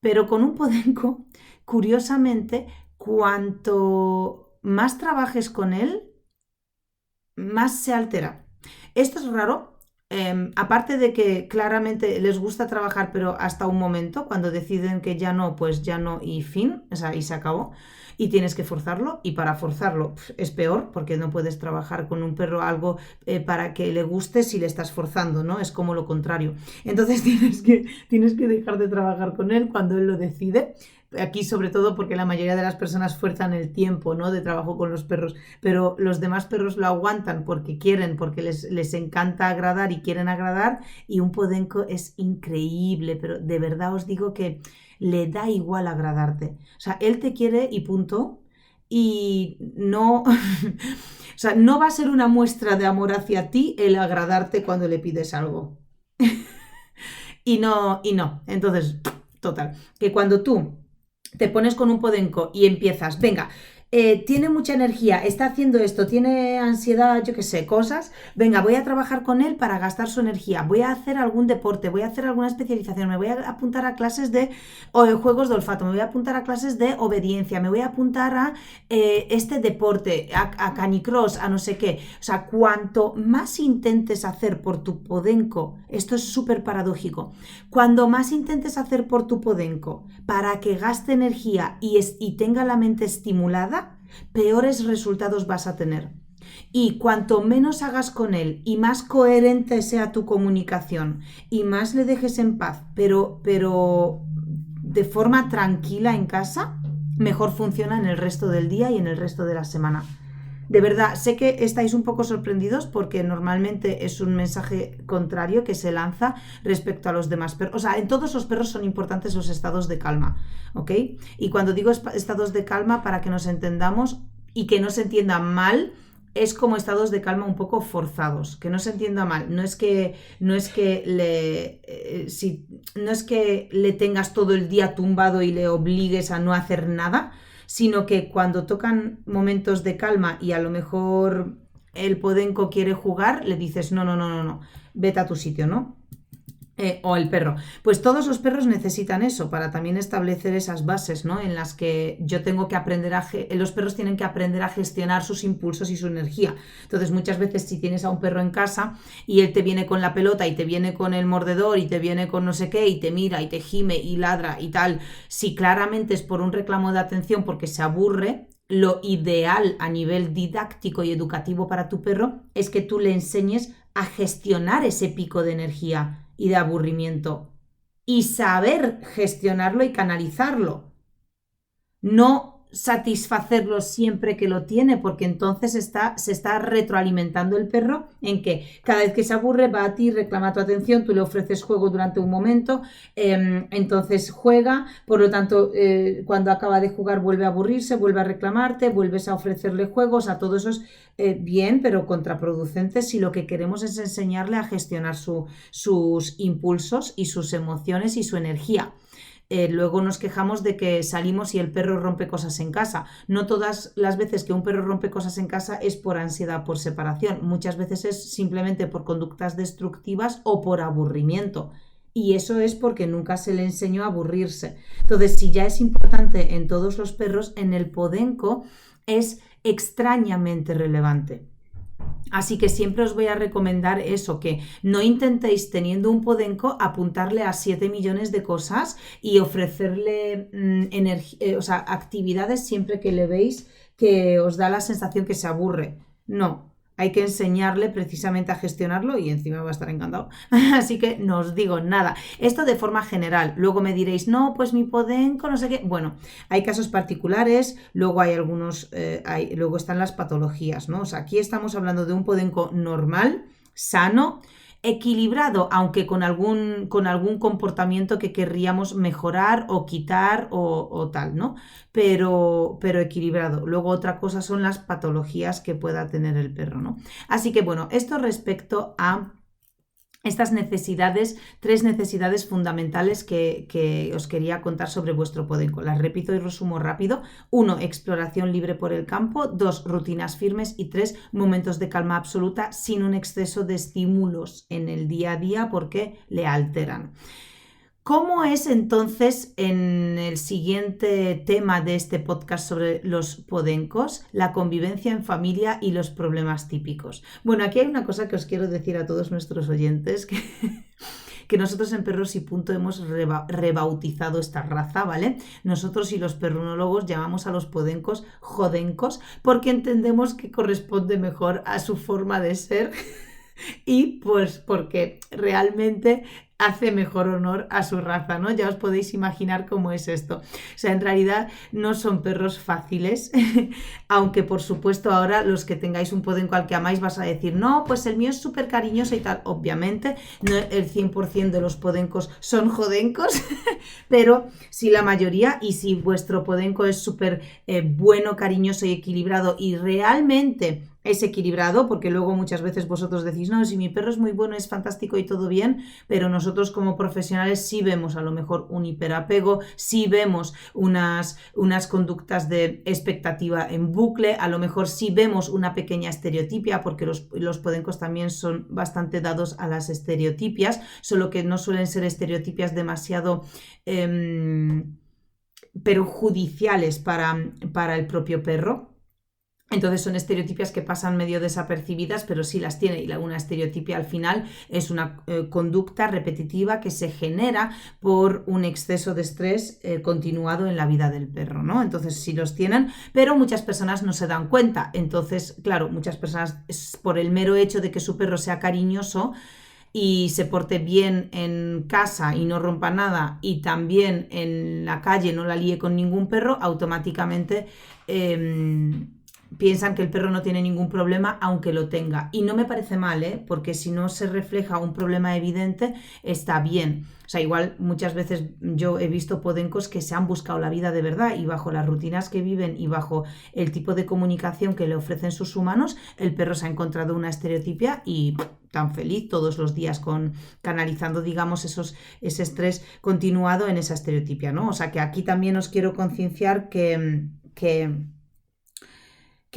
Pero con un podenco, curiosamente, cuanto más trabajes con él, más se altera. Esto es raro aparte de que claramente les gusta trabajar, pero hasta un momento, cuando deciden que ya no, pues ya no y fin, o sea, y se acabó. Y tienes que forzarlo, y para forzarlo es peor, porque no puedes trabajar con un perro algo para que le guste si le estás forzando, ¿no? Es como lo contrario. Entonces tienes que dejar de trabajar con él cuando él lo decide. Aquí sobre todo porque la mayoría de las personas fuerzan el tiempo, ¿no?, de trabajo con los perros, pero los demás perros lo aguantan porque quieren, porque les encanta agradar y quieren agradar, y un podenco es increíble, pero de verdad os digo que le da igual agradarte. O sea, él te quiere y punto, y no... O sea, no va a ser una muestra de amor hacia ti el agradarte cuando le pides algo. Y no. Entonces, total, que cuando tú te pones con un podenco y empiezas, venga, tiene mucha energía, está haciendo esto, tiene ansiedad, yo qué sé, cosas, venga, voy a trabajar con él para gastar su energía, voy a hacer algún deporte, voy a hacer alguna especialización, me voy a apuntar a clases de juegos de olfato, me voy a apuntar a clases de obediencia, me voy a apuntar a este deporte, a canicross, a no sé qué. O sea, cuanto más intentes hacer por tu podenco, esto es súper paradójico, cuando más intentes hacer por tu podenco para que gaste energía y tenga la mente estimulada, peores resultados vas a tener. Y cuanto menos hagas con él y más coherente sea tu comunicación y más le dejes en paz, pero de forma tranquila en casa, mejor funciona en el resto del día y en el resto de la semana. De verdad, sé que estáis un poco sorprendidos porque normalmente es un mensaje contrario que se lanza respecto a los demás perros. O sea, en todos los perros son importantes los estados de calma, ¿ok? Y cuando digo estados de calma, para que nos entendamos y que no se entienda mal, es como estados de calma un poco forzados, que no se entienda mal. No es que le tengas todo el día tumbado y le obligues a no hacer nada, sino que cuando tocan momentos de calma y a lo mejor el podenco quiere jugar, le dices no, vete a tu sitio, ¿no? O el perro. Pues todos los perros necesitan eso para también establecer esas bases, ¿no?, en las que yo tengo que aprender los perros tienen que aprender a gestionar sus impulsos y su energía. Entonces muchas veces si tienes a un perro en casa y él te viene con la pelota y te viene con el mordedor y te viene con no sé qué y te mira y te gime y ladra y tal, si claramente es por un reclamo de atención porque se aburre, lo ideal a nivel didáctico y educativo para tu perro es que tú le enseñes a gestionar ese pico de energía y de aburrimiento y saber gestionarlo y canalizarlo. No satisfacerlo siempre que lo tiene, porque entonces se está retroalimentando el perro en que cada vez que se aburre va a ti, reclama tu atención, tú le ofreces juego durante un momento, entonces juega, por lo tanto cuando acaba de jugar vuelve a aburrirse, vuelve a reclamarte, vuelves a ofrecerle juegos, a todo eso es bien, pero contraproducente si lo que queremos es enseñarle a gestionar sus impulsos y sus emociones y su energía. Luego nos quejamos de que salimos y el perro rompe cosas en casa. No todas las veces que un perro rompe cosas en casa es por ansiedad, por separación. Muchas veces es simplemente por conductas destructivas o por aburrimiento. Y eso es porque nunca se le enseñó a aburrirse. Entonces, si ya es importante en todos los perros, en el podenco es extrañamente relevante. Así que siempre os voy a recomendar eso, que no intentéis teniendo un podenco apuntarle a 7 millones de cosas y ofrecerle actividades siempre que le veis que os da la sensación que se aburre. No, hay que enseñarle precisamente a gestionarlo y encima va a estar encantado. Así que no os digo nada. Esto de forma general. Luego me diréis, no, pues mi podenco, no sé qué. Bueno, hay casos particulares, luego hay algunos, luego están las patologías, ¿no? O sea, aquí estamos hablando de un podenco normal, sano, equilibrado, aunque con algún comportamiento que querríamos mejorar o quitar o tal, ¿no? Pero equilibrado. Luego otra cosa son las patologías que pueda tener el perro, ¿no? Así que bueno, esto respecto a estas necesidades, 3 necesidades fundamentales que os quería contar sobre vuestro podenco. Las repito y resumo rápido. 1, exploración libre por el campo. 2, rutinas firmes. Y 3, momentos de calma absoluta sin un exceso de estímulos en el día a día porque le alteran. ¿Cómo es entonces en el siguiente tema de este podcast sobre los podencos, la convivencia en familia y los problemas típicos? Bueno, aquí hay una cosa que os quiero decir a todos nuestros oyentes, que nosotros en Perros y Punto hemos rebautizado esta raza, ¿vale? Nosotros y los perrunólogos llamamos a los podencos jodencos porque entendemos que corresponde mejor a su forma de ser y pues porque realmente hace mejor honor a su raza, ¿no? Ya os podéis imaginar cómo es esto. O sea, en realidad no son perros fáciles, aunque por supuesto ahora los que tengáis un podenco al que amáis vas a decir, no, pues el mío es súper cariñoso y tal. Obviamente, no el 100% de los podencos son jodencos, pero si la mayoría, y si vuestro podenco es súper bueno, cariñoso y equilibrado y realmente es equilibrado, porque luego muchas veces vosotros decís, no, si mi perro es muy bueno, es fantástico y todo bien, pero nosotros como profesionales sí vemos a lo mejor un hiperapego, sí vemos unas conductas de expectativa en bucle, a lo mejor sí vemos una pequeña estereotipia, porque los podencos también son bastante dados a las estereotipias, solo que no suelen ser estereotipias demasiado perjudiciales para el propio perro. Entonces son estereotipias que pasan medio desapercibidas, pero sí las tiene. Y una estereotipia al final es una conducta repetitiva que se genera por un exceso de estrés continuado en la vida del perro, ¿no? Entonces sí los tienen, pero muchas personas no se dan cuenta. Entonces, claro, muchas personas, por el mero hecho de que su perro sea cariñoso y se porte bien en casa y no rompa nada, y también en la calle no la líe con ningún perro, automáticamente piensan que el perro no tiene ningún problema aunque lo tenga. Y no me parece mal, porque si no se refleja un problema evidente, está bien. O sea, igual muchas veces yo he visto podencos que se han buscado la vida de verdad y bajo las rutinas que viven y bajo el tipo de comunicación que le ofrecen sus humanos, el perro se ha encontrado una estereotipia y tan feliz todos los días canalizando, digamos, ese estrés continuado en esa estereotipia, ¿no? O sea, que aquí también os quiero concienciar que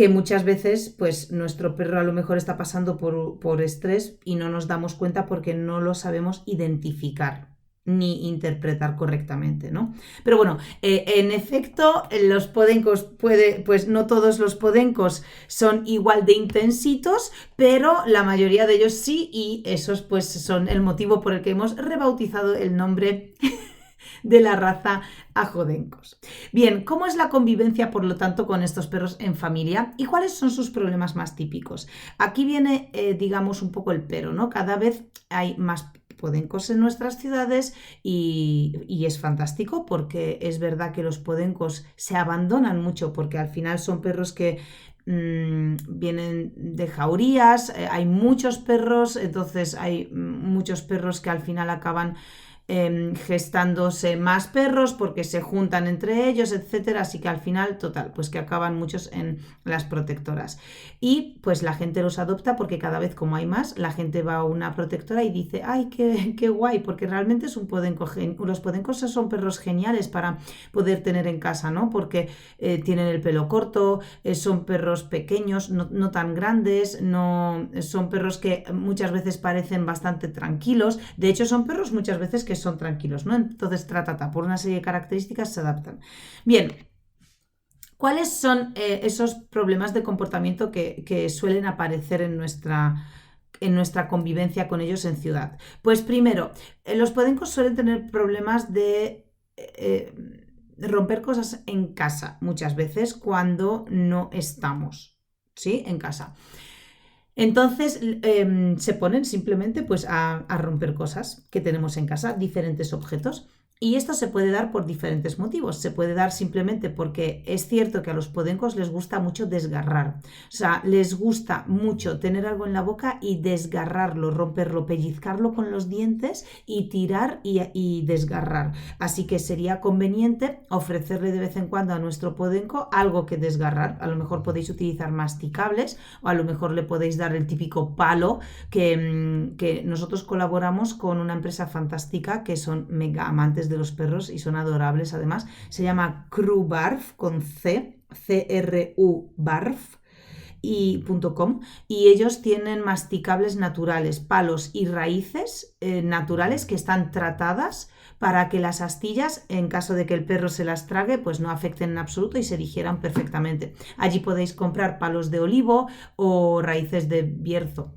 muchas veces pues nuestro perro a lo mejor está pasando por estrés y no nos damos cuenta porque no lo sabemos identificar ni interpretar correctamente, ¿no? Pero bueno, en efecto, los podencos pues no todos los podencos son igual de intensitos, pero la mayoría de ellos sí, y esos pues son el motivo por el que hemos rebautizado el nombre de la raza a jodencos. Bien, ¿cómo es la convivencia, por lo tanto, con estos perros en familia y cuáles son sus problemas más típicos? Aquí viene, digamos, un poco el pero, ¿no? Cada vez hay más podencos en nuestras ciudades y es fantástico porque es verdad que los podencos se abandonan mucho porque al final son perros que vienen de jaurías, hay muchos perros, entonces hay muchos perros que al final acaban gestándose más perros porque se juntan entre ellos, etcétera, así que al final, total, pues que acaban muchos en las protectoras y pues la gente los adopta porque cada vez como hay más, la gente va a una protectora y dice, ay, qué guay, porque realmente es un podenco, los podencos son perros geniales para poder tener en casa, ¿no? Porque tienen el pelo corto, son perros pequeños, no tan grandes, no son perros que muchas veces parecen bastante tranquilos, de hecho son perros muchas veces que son tranquilos, ¿no? Entonces, por una serie de características se adaptan. Bien, ¿cuáles son esos problemas de comportamiento que suelen aparecer en nuestra convivencia con ellos en ciudad? Pues primero, los podencos suelen tener problemas de romper cosas en casa muchas veces cuando no estamos, ¿sí? En casa. Entonces se ponen simplemente pues, a romper cosas que tenemos en casa, diferentes objetos. Y esto se puede dar por diferentes motivos. Se puede dar simplemente porque es cierto que a los podencos les gusta mucho desgarrar. O sea, les gusta mucho tener algo en la boca y desgarrarlo, romperlo, pellizcarlo con los dientes y tirar y desgarrar. Así que sería conveniente ofrecerle de vez en cuando a nuestro podenco algo que desgarrar. A lo mejor podéis utilizar masticables o a lo mejor le podéis dar el típico palo que nosotros colaboramos con una empresa fantástica que son mega amantes de los perros y son adorables además, se llama CRU Barf con C, C-R-U Barf, y .com, y ellos tienen masticables naturales, palos y raíces naturales que están tratadas para que las astillas, en caso de que el perro se las trague, pues no afecten en absoluto y se digieran perfectamente. Allí podéis comprar palos de olivo o raíces de bierzo.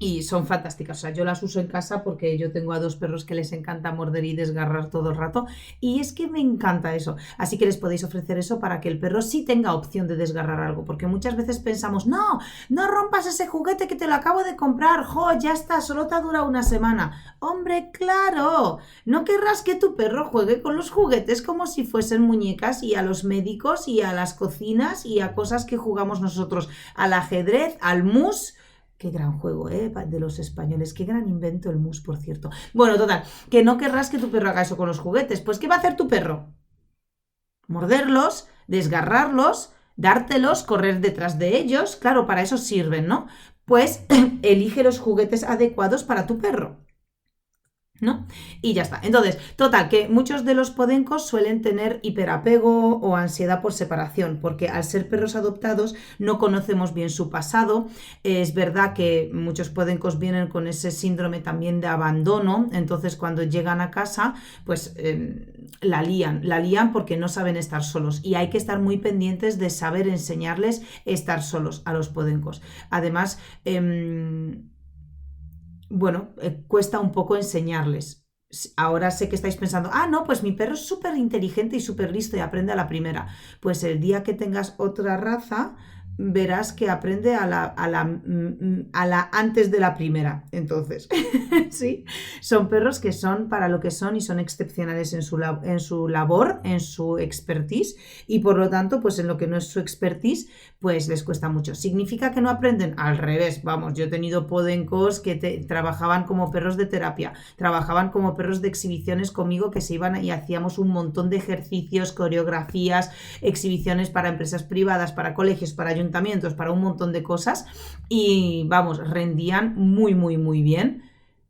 Y son fantásticas, o sea, yo las uso en casa porque yo tengo a 2 perros que les encanta morder y desgarrar todo el rato y es que me encanta eso, así que les podéis ofrecer eso para que el perro sí tenga opción de desgarrar algo, porque muchas veces pensamos, no rompas ese juguete que te lo acabo de comprar, ya está, solo te ha durado una semana. Hombre, claro, no querrás que tu perro juegue con los juguetes como si fuesen muñecas y a los médicos y a las cocinas y a cosas que jugamos nosotros, al ajedrez, al mus. Qué gran juego, de los españoles. Qué gran invento el mus, por cierto. Bueno, total, que no querrás que tu perro haga eso con los juguetes. Pues, ¿qué va a hacer tu perro? Morderlos, desgarrarlos, dártelos, correr detrás de ellos. Claro, para eso sirven, ¿no? Pues elige los juguetes adecuados para tu perro, ¿no? Y ya está. Entonces, total, que muchos de los podencos suelen tener hiperapego o ansiedad por separación, porque al ser perros adoptados no conocemos bien su pasado. Es verdad que muchos podencos vienen con ese síndrome también de abandono, entonces cuando llegan a casa, pues la lían porque no saben estar solos y hay que estar muy pendientes de saber enseñarles estar solos a los podencos. Además, cuesta un poco enseñarles. Ahora sé que estáis pensando, no, pues mi perro es súper inteligente y súper listo y aprende a la primera. Pues el día que tengas otra raza, verás que aprende a la antes de la primera. Entonces, sí, son perros que son para lo que son y son excepcionales en su labor, en su expertise, y por lo tanto, pues en lo que no es su expertise, pues les cuesta mucho. ¿Significa que no aprenden? Al revés, vamos, yo he tenido podencos que trabajaban como perros de terapia, trabajaban como perros de exhibiciones conmigo, que se iban y hacíamos un montón de ejercicios, coreografías, exhibiciones para empresas privadas, para colegios, para ayuntamientos, para un montón de cosas, y vamos, rendían muy, muy, muy bien.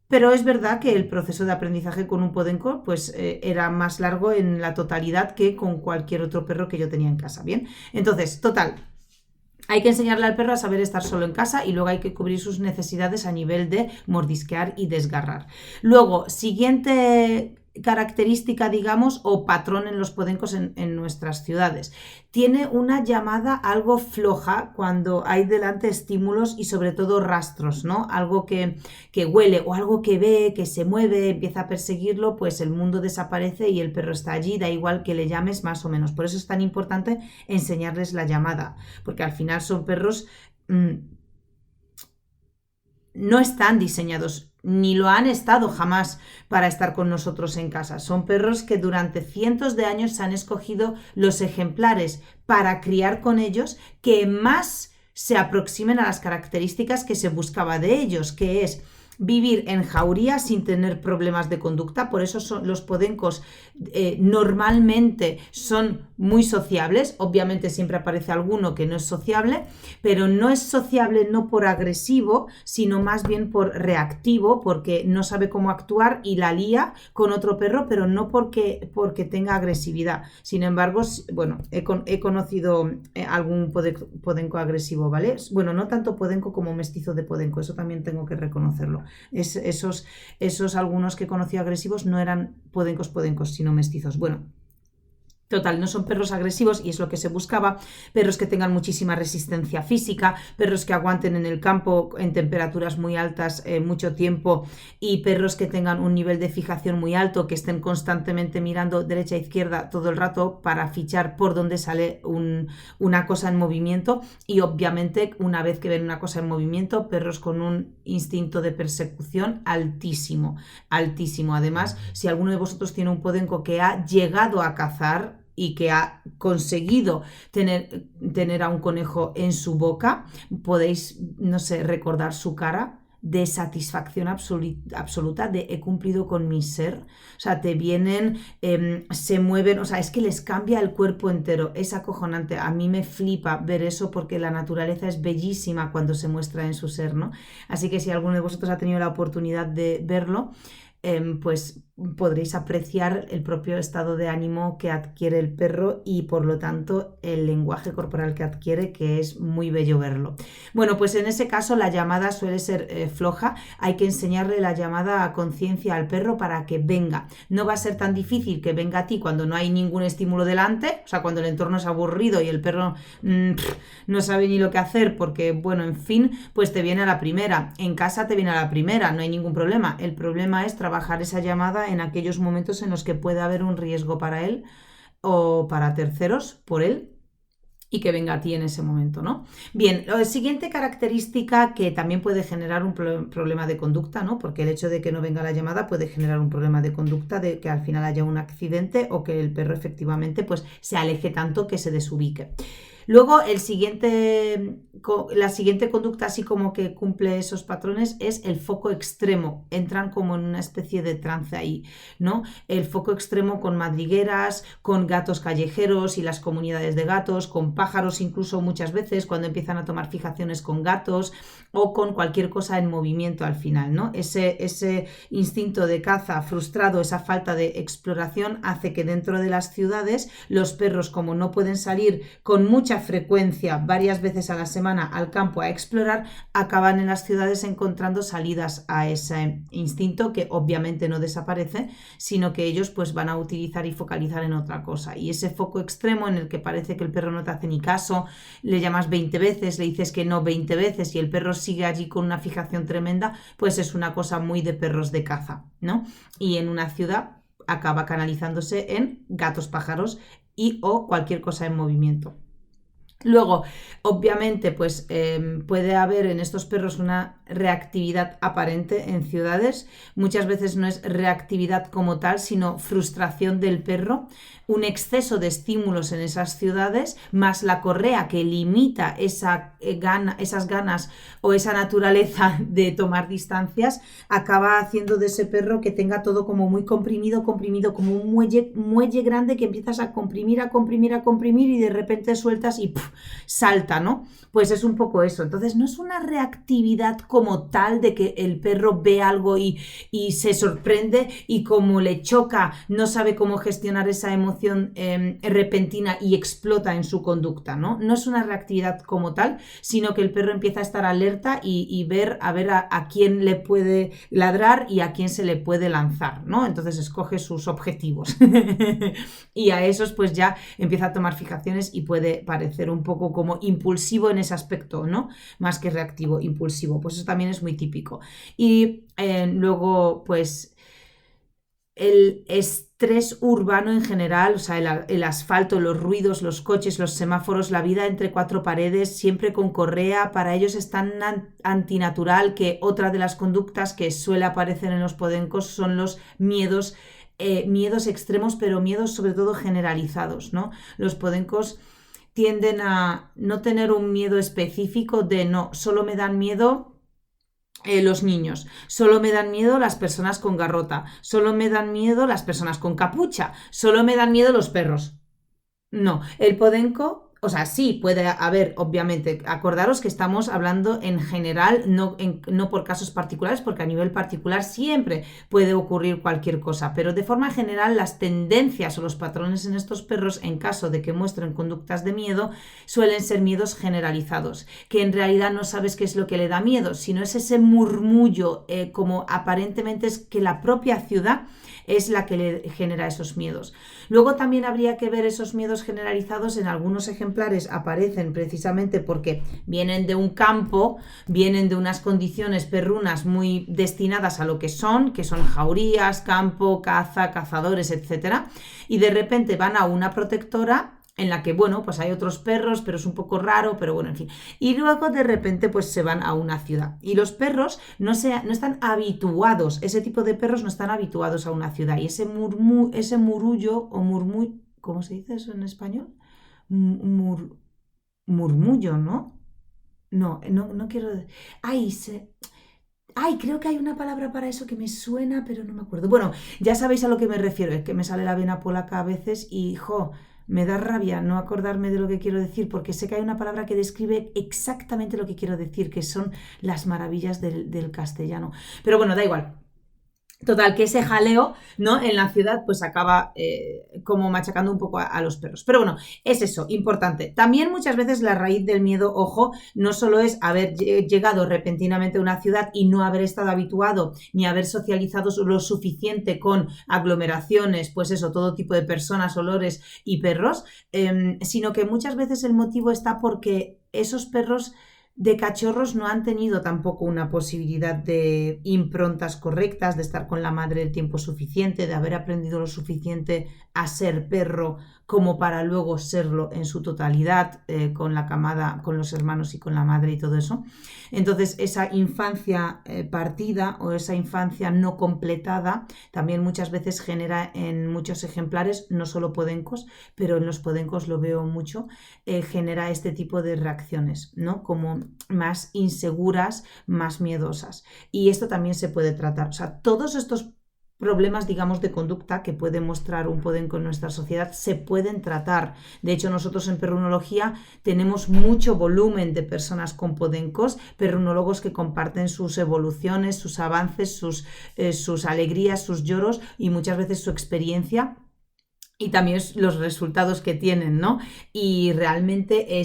Pero es verdad que el proceso de aprendizaje con un podenco pues era más largo en la totalidad que con cualquier otro perro que yo tenía en casa. Bien, entonces, total, hay que enseñarle al perro a saber estar solo en casa y luego hay que cubrir sus necesidades a nivel de mordisquear y desgarrar. Luego, siguiente característica, digamos, o patrón en los podencos en nuestras ciudades. Tiene una llamada algo floja cuando hay delante estímulos y sobre todo rastros, ¿no? Algo que huele o algo que ve, que se mueve, empieza a perseguirlo, pues el mundo desaparece y el perro está allí, da igual que le llames más o menos. Por eso es tan importante enseñarles la llamada, porque al final son perros no están diseñados ni lo han estado jamás para estar con nosotros en casa. Son perros que durante cientos de años se han escogido los ejemplares para criar con ellos que más se aproximen a las características que se buscaba de ellos, que es vivir en jauría sin tener problemas de conducta. Por eso los podencos normalmente son muy sociables. Obviamente siempre aparece alguno que no es sociable, pero no es sociable no por agresivo, sino más bien por reactivo, porque no sabe cómo actuar y la lía con otro perro, pero no porque tenga agresividad. Sin embargo, bueno, he conocido algún podenco agresivo, ¿vale? Bueno, no tanto podenco como mestizo de podenco, eso también tengo que reconocerlo. Esos algunos que conocí agresivos no eran podencos, sino mestizos. Bueno, total, no son perros agresivos y es lo que se buscaba, perros que tengan muchísima resistencia física, perros que aguanten en el campo en temperaturas muy altas mucho tiempo y perros que tengan un nivel de fijación muy alto, que estén constantemente mirando derecha e izquierda todo el rato para fichar por dónde sale una cosa en movimiento y obviamente una vez que ven una cosa en movimiento, perros con un instinto de persecución altísimo, altísimo. Además, si alguno de vosotros tiene un podenco que ha llegado a cazar y que ha conseguido tener a un conejo en su boca, podéis, no sé, recordar su cara de satisfacción absoluta de he cumplido con mi ser. O sea, te vienen, se mueven, o sea, es que les cambia el cuerpo entero, es acojonante. A mí me flipa ver eso porque la naturaleza es bellísima cuando se muestra en su ser, ¿no? Así que si alguno de vosotros ha tenido la oportunidad de verlo, pues podréis apreciar el propio estado de ánimo que adquiere el perro y por lo tanto el lenguaje corporal que adquiere, que es muy bello verlo. Bueno, pues en ese caso la llamada suele ser floja, hay que enseñarle la llamada a conciencia al perro para que venga. No va a ser tan difícil que venga a ti cuando no hay ningún estímulo delante, o sea, cuando el entorno es aburrido y el perro no sabe ni lo que hacer porque, bueno, en fin, pues te viene a la primera. En casa te viene a la primera, no hay ningún problema. El problema es trabajar esa llamada en aquellos momentos en los que puede haber un riesgo para él o para terceros por él y que venga a ti en ese momento, ¿no? Bien, la siguiente característica que también puede generar un problema de conducta, ¿no? Porque el hecho de que no venga la llamada puede generar un problema de conducta, de que al final haya un accidente o que el perro efectivamente pues se aleje tanto que se desubique. Luego, la siguiente conducta, así como que cumple esos patrones, es el foco extremo. Entran como en una especie de trance ahí, ¿no? El foco extremo con madrigueras, con gatos callejeros y las comunidades de gatos, con pájaros incluso muchas veces cuando empiezan a tomar fijaciones con gatos o con cualquier cosa en movimiento al final, ¿no? Ese instinto de caza frustrado, esa falta de exploración hace que dentro de las ciudades los perros, como no pueden salir con mucha frecuencia varias veces a la semana al campo a explorar, acaban en las ciudades encontrando salidas a ese instinto que obviamente no desaparece, sino que ellos pues van a utilizar y focalizar en otra cosa. Y ese foco extremo en el que parece que el perro no te hace ni caso, le llamas 20 veces, le dices que no 20 veces y el perro sigue allí con una fijación tremenda, pues es una cosa muy de perros de caza, ¿no? Y en una ciudad acaba canalizándose en gatos, pájaros y o cualquier cosa en movimiento. Luego, obviamente, pues puede haber en estos perros una reactividad aparente en ciudades. Muchas veces no es reactividad como tal, sino frustración del perro, un exceso de estímulos en esas ciudades, más la correa que limita esas ganas o esa naturaleza de tomar distancias, acaba haciendo de ese perro que tenga todo como muy comprimido, como un muelle grande que empiezas a comprimir y de repente sueltas y ¡puf! Salta, ¿no? Pues es un poco eso. Entonces no es una reactividad como tal de que el perro ve algo y se sorprende y como le choca no sabe cómo gestionar esa emoción repentina y explota en su conducta, ¿no? No es una reactividad como tal, sino que el perro empieza a estar alerta y ver a quién le puede ladrar y a quién se le puede lanzar, ¿no? Entonces escoge sus objetivos y a esos pues ya empieza a tomar fijaciones y puede parecer un poco como impulsivo en ese aspecto, ¿no? Más que reactivo, impulsivo. Pues eso también es muy típico. Y luego, pues, el estrés urbano en general, o sea, el asfalto, los ruidos, los coches, los semáforos, la vida entre cuatro paredes, siempre con correa, para ellos es tan antinatural que otra de las conductas que suele aparecer en los podencos son los miedos extremos, pero miedos sobre todo generalizados, ¿no? Los podencos tienden a no tener un miedo específico de no, solo me dan miedo los niños, solo me dan miedo las personas con garrota, solo me dan miedo las personas con capucha, solo me dan miedo los perros. No, el podenco, o sea, sí puede haber, obviamente, acordaros que estamos hablando en general, no por casos particulares, porque a nivel particular siempre puede ocurrir cualquier cosa, pero de forma general las tendencias o los patrones en estos perros, en caso de que muestren conductas de miedo, suelen ser miedos generalizados, que en realidad no sabes qué es lo que le da miedo, sino es ese murmullo, como aparentemente es que la propia ciudad es la que le genera esos miedos. Luego también habría que ver esos miedos generalizados. En algunos ejemplares aparecen precisamente porque vienen de un campo, vienen de unas condiciones perrunas muy destinadas a lo que son jaurías, campo, caza, cazadores, etc. Y de repente van a una protectora en la que, bueno, pues hay otros perros, pero es un poco raro, pero bueno, en fin. Y luego de repente pues se van a una ciudad. Y los perros no están habituados, ese tipo de perros no están habituados a una ciudad. Y ese murmullo o murmullo, ¿cómo se dice eso en español? Murmullo, ¿no? No quiero... Ay, creo que hay una palabra para eso que me suena, pero no me acuerdo. Bueno, ya sabéis a lo que me refiero, es que me sale la vena polaca a veces y, me da rabia no acordarme de lo que quiero decir, porque sé que hay una palabra que describe exactamente lo que quiero decir, que son las maravillas del castellano. Pero bueno, da igual. Total, que ese jaleo, ¿no? En la ciudad, pues acaba como machacando un poco a los perros. Pero bueno, es eso, importante. También muchas veces la raíz del miedo, ojo, no solo es haber llegado repentinamente a una ciudad y no haber estado habituado ni haber socializado lo suficiente con aglomeraciones, pues eso, todo tipo de personas, olores y perros, sino que muchas veces el motivo está porque esos perros de cachorros no han tenido tampoco una posibilidad de improntas correctas, de estar con la madre el tiempo suficiente, de haber aprendido lo suficiente a ser perro como para luego serlo en su totalidad, con la camada, con los hermanos y con la madre y todo eso. Entonces, esa infancia partida o esa infancia no completada también muchas veces genera en muchos ejemplares, no solo podencos, pero en los podencos lo veo mucho, genera este tipo de reacciones, ¿no? Como más inseguras, más miedosas. Y esto también se puede tratar. O sea, todos estos problemas, digamos, de conducta que puede mostrar un podenco en nuestra sociedad se pueden tratar. De hecho, nosotros en perrunología tenemos mucho volumen de personas con podencos, perrunólogos que comparten sus evoluciones, sus avances, sus alegrías, sus lloros y muchas veces su experiencia y también los resultados que tienen, ¿no? Y realmente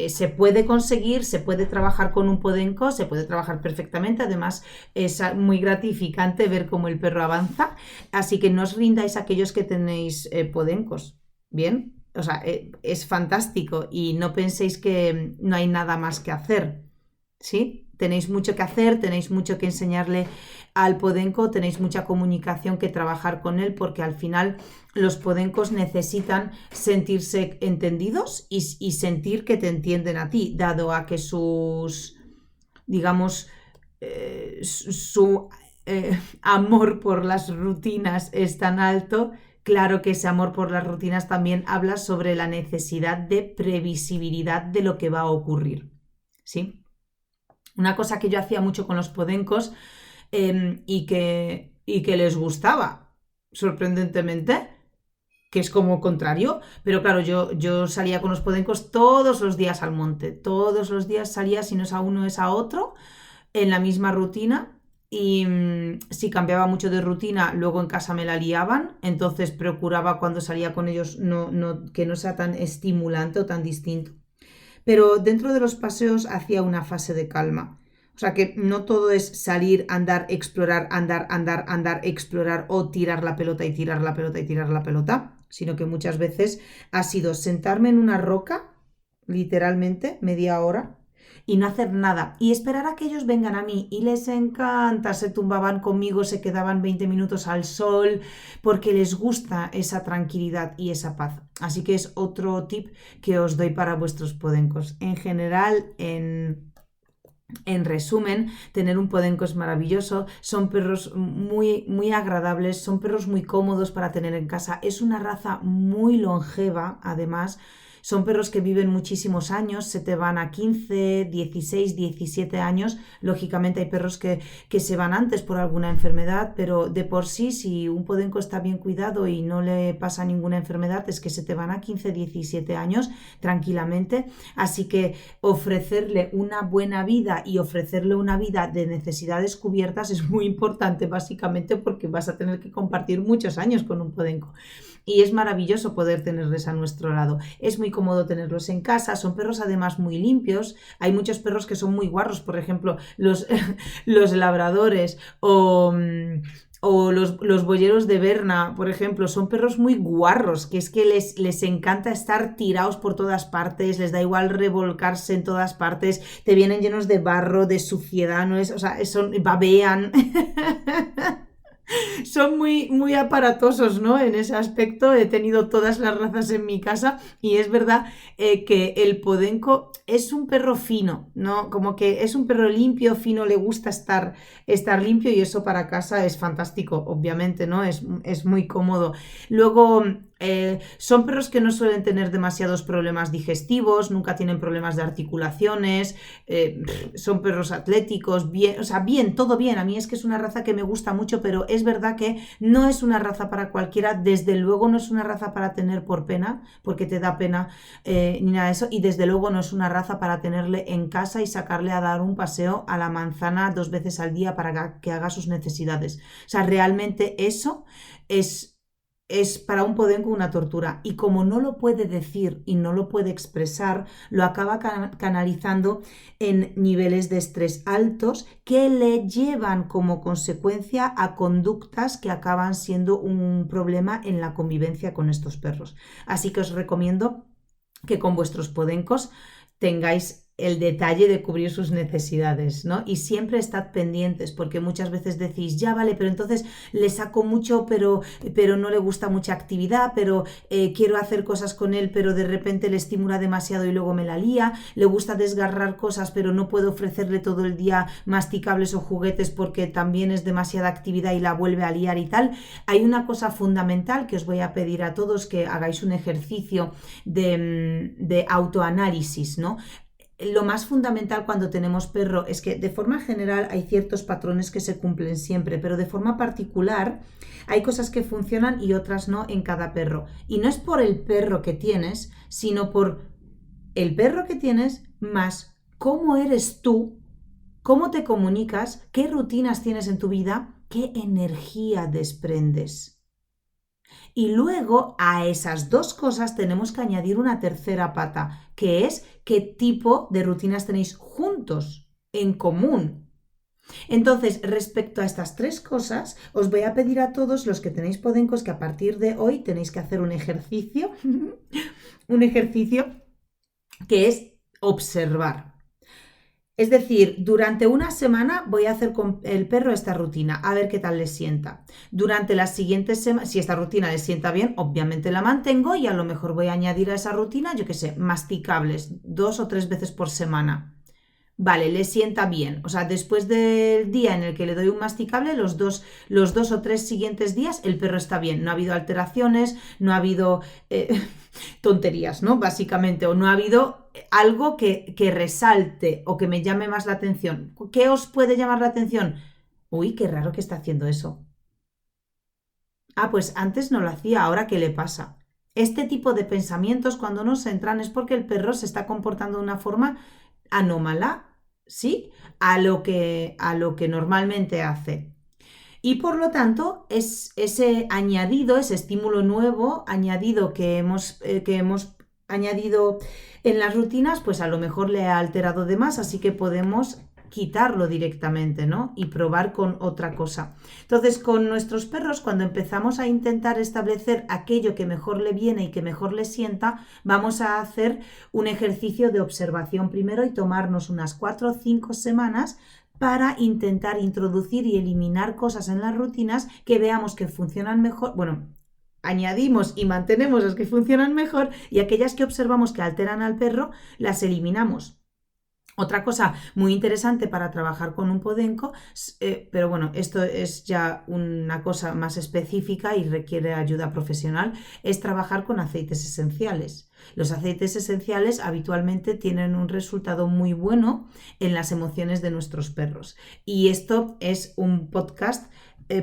se puede conseguir, se puede trabajar con un podenco, se puede trabajar perfectamente, además es muy gratificante ver cómo el perro avanza, así que no os rindáis a aquellos que tenéis podencos, ¿bien? O sea, es fantástico y no penséis que no hay nada más que hacer, ¿sí? Tenéis mucho que hacer, tenéis mucho que enseñarle al podenco, tenéis mucha comunicación que trabajar con él porque al final los podencos necesitan sentirse entendidos y sentir que te entienden a ti, dado a que sus, digamos, su amor por las rutinas es tan alto. Claro que ese amor por las rutinas también habla sobre la necesidad de previsibilidad de lo que va a ocurrir, ¿sí? Una cosa que yo hacía mucho con los podencos y que les gustaba, sorprendentemente, que es como contrario, pero claro, yo salía con los podencos todos los días al monte, todos los días salía, si no es a uno es a otro, en la misma rutina. Y si cambiaba mucho de rutina, luego en casa me la liaban, entonces procuraba cuando salía con ellos que no sea tan estimulante o tan distinto. Pero dentro de los paseos hacía una fase de calma. O sea que no todo es salir, andar, explorar, andar, andar, andar, explorar o tirar la pelota y tirar la pelota y tirar la pelota, sino que muchas veces ha sido sentarme en una roca, literalmente, media hora, y no hacer nada y esperar a que ellos vengan a mí y les encanta, se tumbaban conmigo, se quedaban 20 minutos al sol porque les gusta esa tranquilidad y esa paz. Así que es otro tip que os doy para vuestros podencos. En general, en resumen, tener un podenco es maravilloso, son perros muy, muy agradables, son perros muy cómodos para tener en casa, es una raza muy longeva, además. Son perros que viven muchísimos años, se te van a 15, 16, 17 años. Lógicamente hay perros que se van antes por alguna enfermedad, pero de por sí, si un podenco está bien cuidado y no le pasa ninguna enfermedad, es que se te van a 15, 17 años tranquilamente. Así que ofrecerle una buena vida y ofrecerle una vida de necesidades cubiertas es muy importante, básicamente porque vas a tener que compartir muchos años con un podenco. Y es maravilloso poder tenerles a nuestro lado. Es muy cómodo tenerlos en casa, son perros además muy limpios. Hay muchos perros que son muy guarros, por ejemplo, los labradores o los boyeros de Berna, por ejemplo, son perros muy guarros, que es que les encanta estar tirados por todas partes, les da igual revolcarse en todas partes, te vienen llenos de barro, de suciedad, ¿no es? O sea, babean. Son muy, muy aparatosos, ¿no? En ese aspecto he tenido todas las razas en mi casa y es verdad que el podenco es un perro fino, ¿no? Como que es un perro limpio, fino, le gusta estar limpio y eso para casa es fantástico, obviamente, ¿no? Es muy cómodo. Luego, Son perros que no suelen tener demasiados problemas digestivos, nunca tienen problemas de articulaciones, son perros atléticos, bien, o sea, bien, todo bien. A mí es que es una raza que me gusta mucho, pero es verdad que no es una raza para cualquiera, desde luego no es una raza para tener por pena, porque te da pena ni nada de eso, y desde luego no es una raza para tenerle en casa y sacarle a dar un paseo a la manzana 2 veces al día para que haga sus necesidades. O sea, realmente eso es para un podenco una tortura, y como no lo puede decir y no lo puede expresar, lo acaba canalizando en niveles de estrés altos que le llevan como consecuencia a conductas que acaban siendo un problema en la convivencia con estos perros. Así que os recomiendo que con vuestros podencos tengáis el detalle de cubrir sus necesidades, ¿no? Y siempre estad pendientes, porque muchas veces decís, ya vale, pero entonces le saco mucho, pero no le gusta mucha actividad, pero quiero hacer cosas con él, pero de repente le estimula demasiado y luego me la lía, le gusta desgarrar cosas, pero no puedo ofrecerle todo el día masticables o juguetes porque también es demasiada actividad y la vuelve a liar y tal. Hay una cosa fundamental que os voy a pedir a todos, que hagáis un ejercicio de autoanálisis, ¿no? Lo más fundamental cuando tenemos perro es que de forma general hay ciertos patrones que se cumplen siempre, pero de forma particular hay cosas que funcionan y otras no en cada perro. Y no es por el perro que tienes, sino por el perro que tienes más cómo eres tú, cómo te comunicas, qué rutinas tienes en tu vida, qué energía desprendes. Y luego a esas 2 cosas tenemos que añadir una tercera pata, que es qué tipo de rutinas tenéis juntos, en común. Entonces, respecto a estas 3 cosas, os voy a pedir a todos los que tenéis podencos que a partir de hoy tenéis que hacer un ejercicio, que es observar. Es decir, durante una semana voy a hacer con el perro esta rutina, a ver qué tal le sienta. Durante las siguientes semanas, si esta rutina le sienta bien, obviamente la mantengo, y a lo mejor voy a añadir a esa rutina, yo qué sé, masticables 2 o 3 veces por semana. Vale, le sienta bien. O sea, después del día en el que le doy un masticable, los dos o 3 siguientes días el perro está bien. No ha habido alteraciones, no ha habido tonterías, ¿no? Básicamente, o no ha habido algo que resalte o que me llame más la atención. ¿Qué os puede llamar la atención? Uy, qué raro que está haciendo eso. Ah, pues antes no lo hacía, ¿ahora qué le pasa? Este tipo de pensamientos, cuando nos entran, es porque el perro se está comportando de una forma anómala, ¿sí? A lo que normalmente hace. Y por lo tanto, es ese añadido, ese estímulo nuevo añadido que hemos añadido en las rutinas, pues a lo mejor le ha alterado de más, así que podemos quitarlo directamente, ¿no? Y probar con otra cosa. Entonces, con nuestros perros, cuando empezamos a intentar establecer aquello que mejor le viene y que mejor le sienta, vamos a hacer un ejercicio de observación primero y tomarnos unas 4 o 5 semanas para intentar introducir y eliminar cosas en las rutinas que veamos que funcionan mejor. Bueno, añadimos y mantenemos las que funcionan mejor, y aquellas que observamos que alteran al perro, las eliminamos. Otra cosa muy interesante para trabajar con un podenco, pero bueno, esto es ya una cosa más específica y requiere ayuda profesional, es trabajar con aceites esenciales. Los aceites esenciales habitualmente tienen un resultado muy bueno en las emociones de nuestros perros. Y esto es un podcast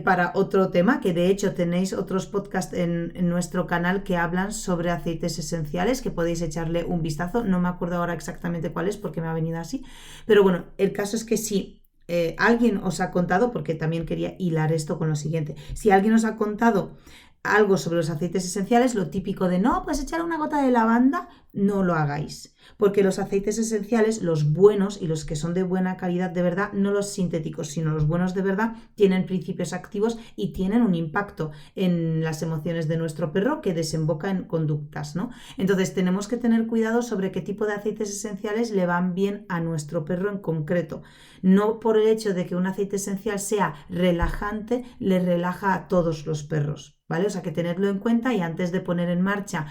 para otro tema, que de hecho tenéis otros podcasts en nuestro canal que hablan sobre aceites esenciales, que podéis echarle un vistazo. No me acuerdo ahora exactamente cuál es porque me ha venido así, pero bueno, el caso es que si alguien os ha contado, porque también quería hilar esto con lo siguiente, si alguien os ha contado algo sobre los aceites esenciales, lo típico de no, pues echar una gota de lavanda, no lo hagáis, porque los aceites esenciales, los buenos y los que son de buena calidad de verdad, no los sintéticos, sino los buenos de verdad, tienen principios activos y tienen un impacto en las emociones de nuestro perro que desemboca en conductas, ¿no? Entonces tenemos que tener cuidado sobre qué tipo de aceites esenciales le van bien a nuestro perro en concreto. No por el hecho de que un aceite esencial sea relajante, le relaja a todos los perros, ¿vale? O sea que tenedlo en cuenta, y antes de poner en marcha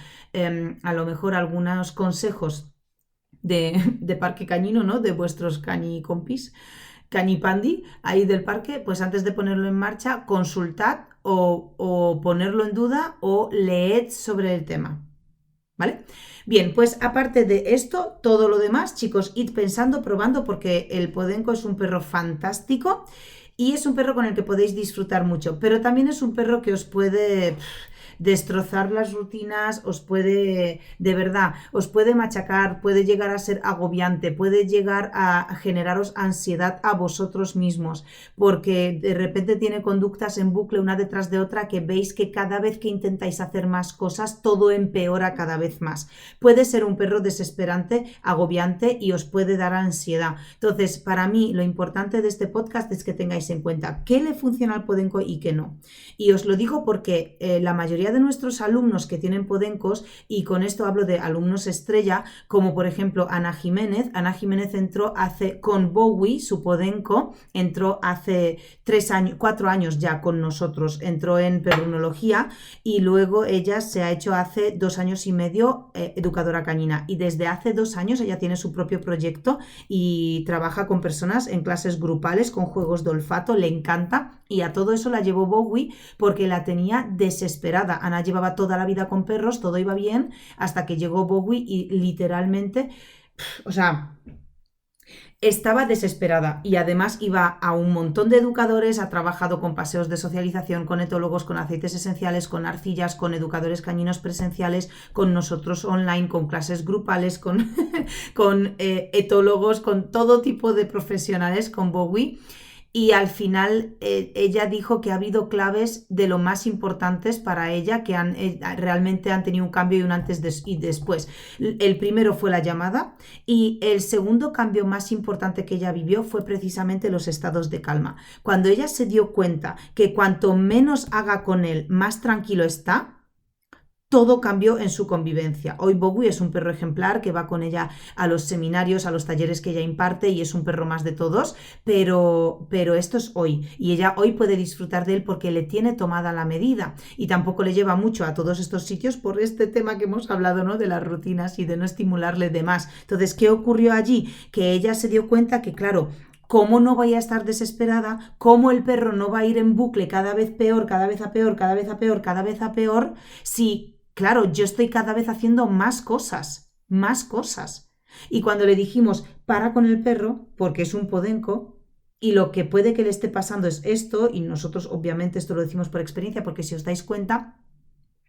a lo mejor algunos consejos de parque cañino, ¿no? De vuestros cani compis, cani pandi, ahí del parque, pues antes de ponerlo en marcha, consultad o ponerlo en duda o leed sobre el tema. ¿Vale? Bien, pues aparte de esto, todo lo demás, chicos, id pensando, probando, porque el Podenco es un perro fantástico y es un perro con el que podéis disfrutar mucho, pero también es un perro que os puede destrozar las rutinas, os puede, de verdad, os puede machacar, puede llegar a ser agobiante, puede llegar a generaros ansiedad a vosotros mismos, porque de repente tiene conductas en bucle una detrás de otra que veis que cada vez que intentáis hacer más cosas, todo empeora cada vez más. Puede ser un perro desesperante, agobiante y os puede dar ansiedad. Entonces, para mí, lo importante de este podcast es que tengáis en cuenta qué le funciona al Podenco y qué no. Y os lo digo porque la mayoría de nuestros alumnos que tienen Podencos, y con esto hablo de alumnos estrella, como por ejemplo Ana Jiménez entró con Bowie, su Podenco, entró hace 4 años ya con nosotros, entró en perrunología y luego ella se ha hecho hace 2 años y medio educadora canina, y desde hace 2 años ella tiene su propio proyecto y trabaja con personas en clases grupales, con juegos de olfato, le encanta, y a todo eso la llevó Bowie porque la tenía desesperada. Ana llevaba toda la vida con perros, todo iba bien, hasta que llegó Bowie y literalmente, o sea, estaba desesperada, y además iba a un montón de educadores, ha trabajado con paseos de socialización, con etólogos, con aceites esenciales, con arcillas, con educadores caninos presenciales, con nosotros online, con clases grupales, con etólogos, con todo tipo de profesionales, con Bowie. Y al final ella dijo que ha habido claves de lo más importantes para ella, que realmente han tenido un cambio y un antes y después. El primero fue la llamada, y el segundo cambio más importante que ella vivió fue precisamente los estados de calma. Cuando ella se dio cuenta que cuanto menos haga con él, más tranquilo está, todo cambió en su convivencia. Hoy Bowie es un perro ejemplar que va con ella a los seminarios, a los talleres que ella imparte, y es un perro más de todos, pero esto es hoy, y ella hoy puede disfrutar de él porque le tiene tomada la medida, y tampoco le lleva mucho a todos estos sitios por este tema que hemos hablado, ¿no? De las rutinas y de no estimularle de más. Entonces, ¿qué ocurrió allí? Que ella se dio cuenta que, claro, ¿cómo no vaya a estar desesperada? ¿Cómo el perro no va a ir en bucle cada vez peor, cada vez a peor, cada vez a peor, cada vez a peor, si... Claro, yo estoy cada vez haciendo más cosas, más cosas. Y cuando le dijimos, para con el perro, porque es un Podenco, y lo que puede que le esté pasando es esto, y nosotros obviamente esto lo decimos por experiencia, porque si os dais cuenta,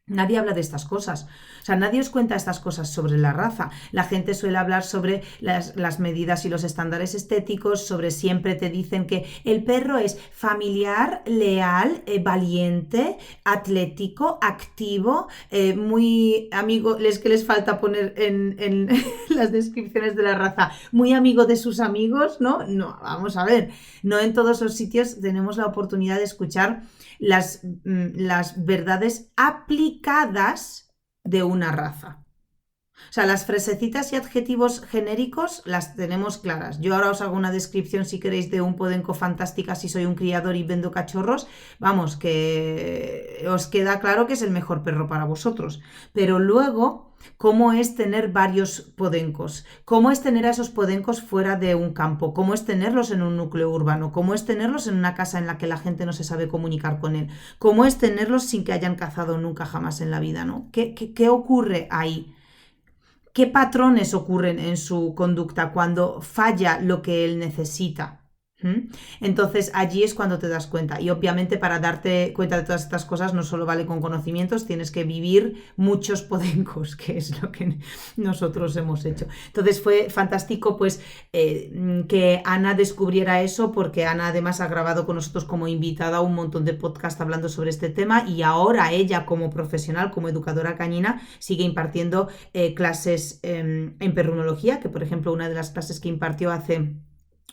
nadie habla de estas cosas. O sea, nadie os cuenta estas cosas sobre la raza. La gente suele hablar sobre las medidas y los estándares estéticos, sobre siempre te dicen que el perro es familiar, leal, valiente, atlético, activo, muy amigo, que les falta poner en las descripciones de la raza, muy amigo de sus amigos, ¿no? No, vamos a ver, no en todos los sitios tenemos la oportunidad de escuchar las verdades aplicadas de una raza. O sea, las frasecitas y adjetivos genéricos las tenemos claras. Yo ahora os hago una descripción, si queréis, de un Podenco fantástica si soy un criador y vendo cachorros. Vamos, que os queda claro que es el mejor perro para vosotros. Pero luego, ¿cómo es tener varios Podencos? ¿Cómo es tener a esos Podencos fuera de un campo? ¿Cómo es tenerlos en un núcleo urbano? ¿Cómo es tenerlos en una casa en la que la gente no se sabe comunicar con él? ¿Cómo es tenerlos sin que hayan cazado nunca jamás en la vida, ¿no? ¿Qué ocurre ahí? ¿Qué patrones ocurren en su conducta cuando falla lo que él necesita? Entonces allí es cuando te das cuenta, y obviamente para darte cuenta de todas estas cosas no solo vale con conocimientos, tienes que vivir muchos Podencos, que es lo que nosotros hemos hecho. Entonces fue fantástico pues que Ana descubriera eso, porque Ana además ha grabado con nosotros como invitada un montón de podcasts hablando sobre este tema, y ahora ella como profesional, como educadora canina, sigue impartiendo clases en perrunología, que por ejemplo una de las clases que impartió hace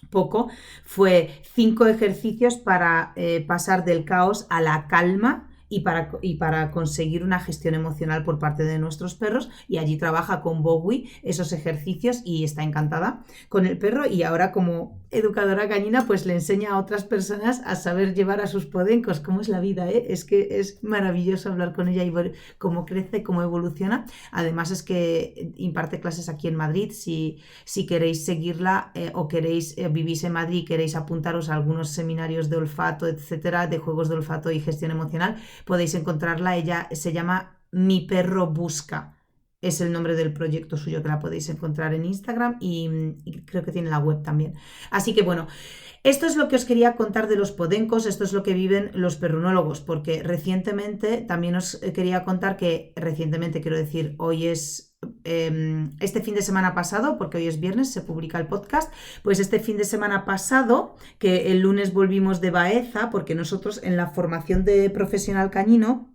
poco fue 5 ejercicios para pasar del caos a la calma y para conseguir una gestión emocional por parte de nuestros perros, y allí trabaja con Bowie esos ejercicios y está encantada con el perro, y ahora como educadora canina pues le enseña a otras personas a saber llevar a sus podencos. Cómo es la vida, ¿eh? Es que es maravilloso hablar con ella y ver cómo crece, cómo evoluciona. Además es que imparte clases aquí en Madrid. Si queréis seguirla o vivís en Madrid y queréis apuntaros a algunos seminarios de olfato, etcétera, de juegos de olfato y gestión emocional, podéis encontrarla. Ella se llama Mi Perro Busca. Es el nombre del proyecto suyo, que la podéis encontrar en Instagram y creo que tiene la web también. Así que bueno, esto es lo que os quería contar de los podencos, esto es lo que viven los perrunólogos, porque recientemente también os quería contar que, recientemente quiero decir, hoy es este fin de semana pasado, porque hoy es viernes, se publica el podcast, pues este fin de semana pasado, que el lunes volvimos de Baeza, porque nosotros en la formación de profesional cañino,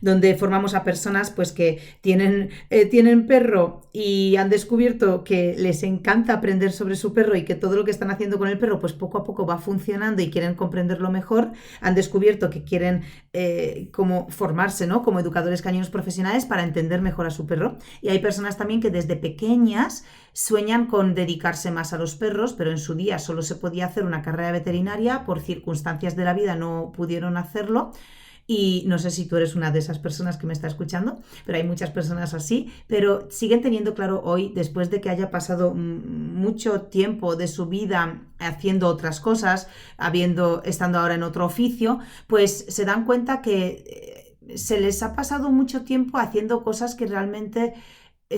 donde formamos a personas pues que tienen perro y han descubierto que les encanta aprender sobre su perro y que todo lo que están haciendo con el perro pues poco a poco va funcionando y quieren comprenderlo mejor, han descubierto que quieren como formarse, ¿no?, como educadores caninos profesionales para entender mejor a su perro. Y hay personas también que desde pequeñas sueñan con dedicarse más a los perros, pero en su día solo se podía hacer una carrera veterinaria, por circunstancias de la vida no pudieron hacerlo. Y no sé si tú eres una de esas personas que me está escuchando, pero hay muchas personas así, pero siguen teniendo claro hoy, después de que haya pasado mucho tiempo de su vida haciendo otras cosas, estando ahora en otro oficio, pues se dan cuenta que se les ha pasado mucho tiempo haciendo cosas que realmente...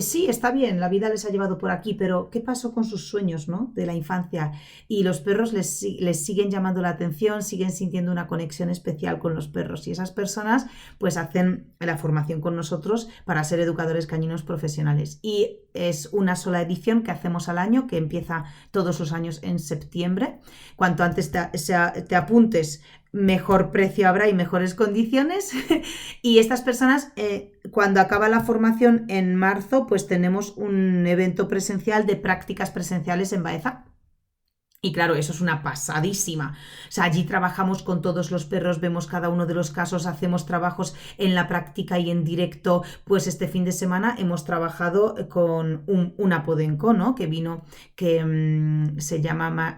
Sí, está bien, la vida les ha llevado por aquí, pero ¿qué pasó con sus sueños, ¿no?, de la infancia? Y los perros les siguen llamando la atención, siguen sintiendo una conexión especial con los perros. Y esas personas pues hacen la formación con nosotros para ser educadores caninos profesionales. Y es una sola edición que hacemos al año, que empieza todos los años en septiembre. Cuanto antes te apuntes, mejor precio habrá y mejores condiciones. Y estas personas, cuando acaba la formación en marzo, pues tenemos un evento presencial de prácticas presenciales en Baeza. Y claro, eso es una pasadísima. O sea, allí trabajamos con todos los perros, vemos cada uno de los casos, hacemos trabajos en la práctica y en directo. Pues este fin de semana hemos trabajado con una podenco, ¿no?, que vino, que se llama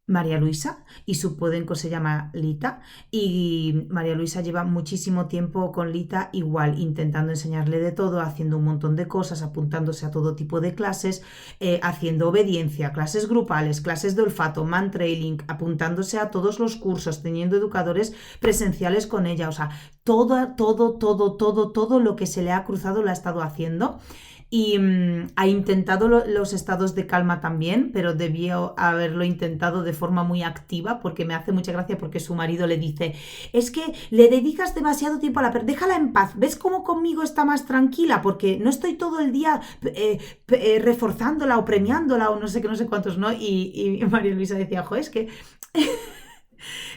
María Luisa, y su podenco se llama Lita, y María Luisa lleva muchísimo tiempo con Lita igual, intentando enseñarle de todo, haciendo un montón de cosas, apuntándose a todo tipo de clases, haciendo obediencia, clases grupales, clases de olfato, mantrailing, apuntándose a todos los cursos, teniendo educadores presenciales con ella. O sea, todo lo que se le ha cruzado lo ha estado haciendo. Y ha intentado los estados de calma también, pero debió haberlo intentado de forma muy activa, porque me hace mucha gracia, porque su marido le dice: es que le dedicas demasiado tiempo a la perra, déjala en paz, ¿ves cómo conmigo está más tranquila? Porque no estoy todo el día reforzándola o premiándola o no sé qué, no sé cuántos, ¿no? Y María Luisa decía: jo, es que...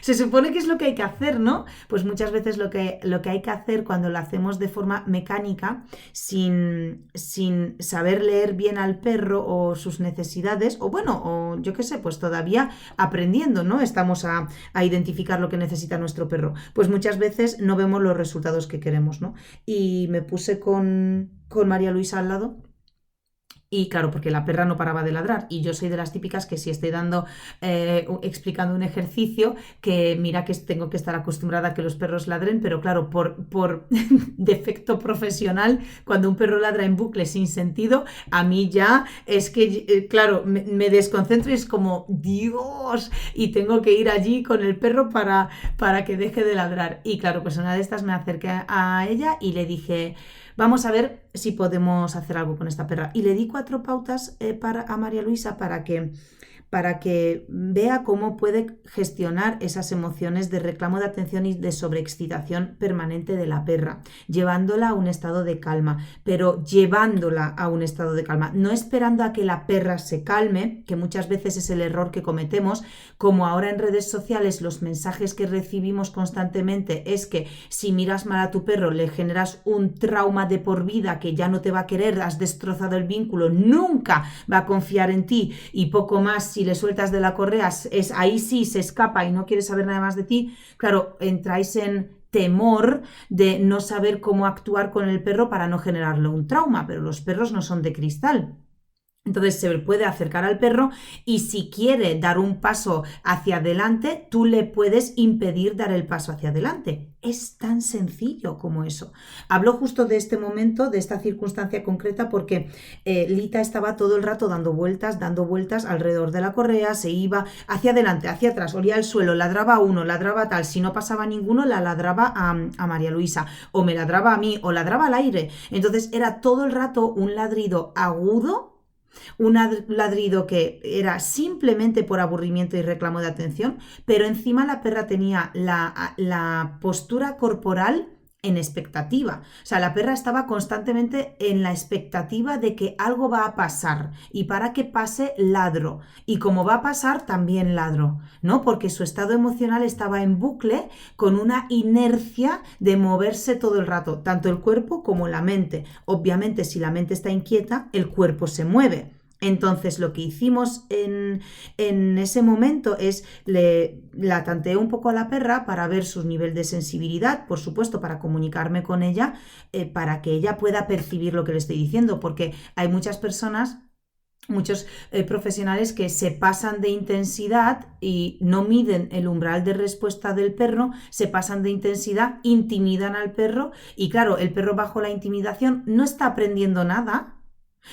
Se supone que es lo que hay que hacer, ¿no? Pues muchas veces lo que hay que hacer cuando lo hacemos de forma mecánica, sin saber leer bien al perro o sus necesidades, o bueno, o yo qué sé, pues todavía aprendiendo, ¿no? Estamos a identificar lo que necesita nuestro perro. Pues muchas veces no vemos los resultados que queremos, ¿no? Y me puse con María Luisa al lado. Y claro, porque la perra no paraba de ladrar, y yo soy de las típicas que si estoy explicando un ejercicio, que mira que tengo que estar acostumbrada a que los perros ladren, pero claro, por defecto profesional, cuando un perro ladra en bucle sin sentido, a mí ya es que, claro, me desconcentro y es como, Dios, y tengo que ir allí con el perro para que deje de ladrar. Y claro, pues una de estas me acerqué a ella y le dije: vamos a ver si podemos hacer algo con esta perra. Y le di 4 pautas a María Luisa para que vea cómo puede gestionar esas emociones de reclamo de atención y de sobreexcitación permanente de la perra, llevándola a un estado de calma, pero llevándola a un estado de calma, no esperando a que la perra se calme, que muchas veces es el error que cometemos. Como ahora en redes sociales los mensajes que recibimos constantemente es que si miras mal a tu perro le generas un trauma de por vida, que ya no te va a querer, has destrozado el vínculo, nunca va a confiar en ti, y poco más si le sueltas de la correa, ahí sí se escapa y no quiere saber nada más de ti, claro, entráis en temor de no saber cómo actuar con el perro para no generarle un trauma, pero los perros no son de cristal. Entonces se puede acercar al perro y si quiere dar un paso hacia adelante, tú le puedes impedir dar el paso hacia adelante. Es tan sencillo como eso. Hablo justo de este momento, de esta circunstancia concreta, porque Lita estaba todo el rato dando vueltas alrededor de la correa, se iba hacia adelante, hacia atrás, olía el suelo, ladraba a uno, ladraba tal. Si no pasaba ninguno, la ladraba a María Luisa, o me ladraba a mí, o ladraba al aire. Entonces era todo el rato un ladrido agudo, un ladrido que era simplemente por aburrimiento y reclamo de atención, pero encima la perra tenía la postura corporal en expectativa. O sea, la perra estaba constantemente en la expectativa de que algo va a pasar y para que pase ladro. Y como va a pasar, también ladro, ¿no? Porque su estado emocional estaba en bucle con una inercia de moverse todo el rato, tanto el cuerpo como la mente. Obviamente, si la mente está inquieta, el cuerpo se mueve. Entonces lo que hicimos en ese momento es la tanteé un poco a la perra para ver su nivel de sensibilidad, por supuesto para comunicarme con ella, para que ella pueda percibir lo que le estoy diciendo, porque hay muchas personas, muchos profesionales que se pasan de intensidad y no miden el umbral de respuesta del perro, se pasan de intensidad, intimidan al perro y claro, el perro bajo la intimidación no está aprendiendo nada.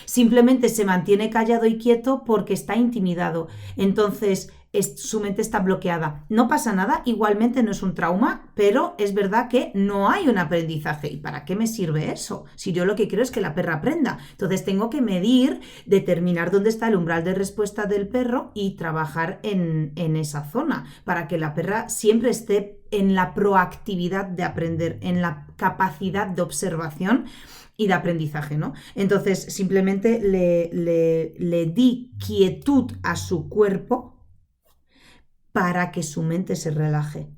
Simplemente se mantiene callado y quieto porque está intimidado. Entonces, su mente está bloqueada. No pasa nada, igualmente no es un trauma, pero es verdad que no hay un aprendizaje. ¿Y para qué me sirve eso? Si yo lo que quiero es que la perra aprenda. Entonces tengo que medir, determinar dónde está el umbral de respuesta del perro y trabajar en esa zona para que la perra siempre esté en la proactividad de aprender, en la capacidad de observación y de aprendizaje, ¿no? Entonces simplemente le di quietud a su cuerpo para que su mente se relaje.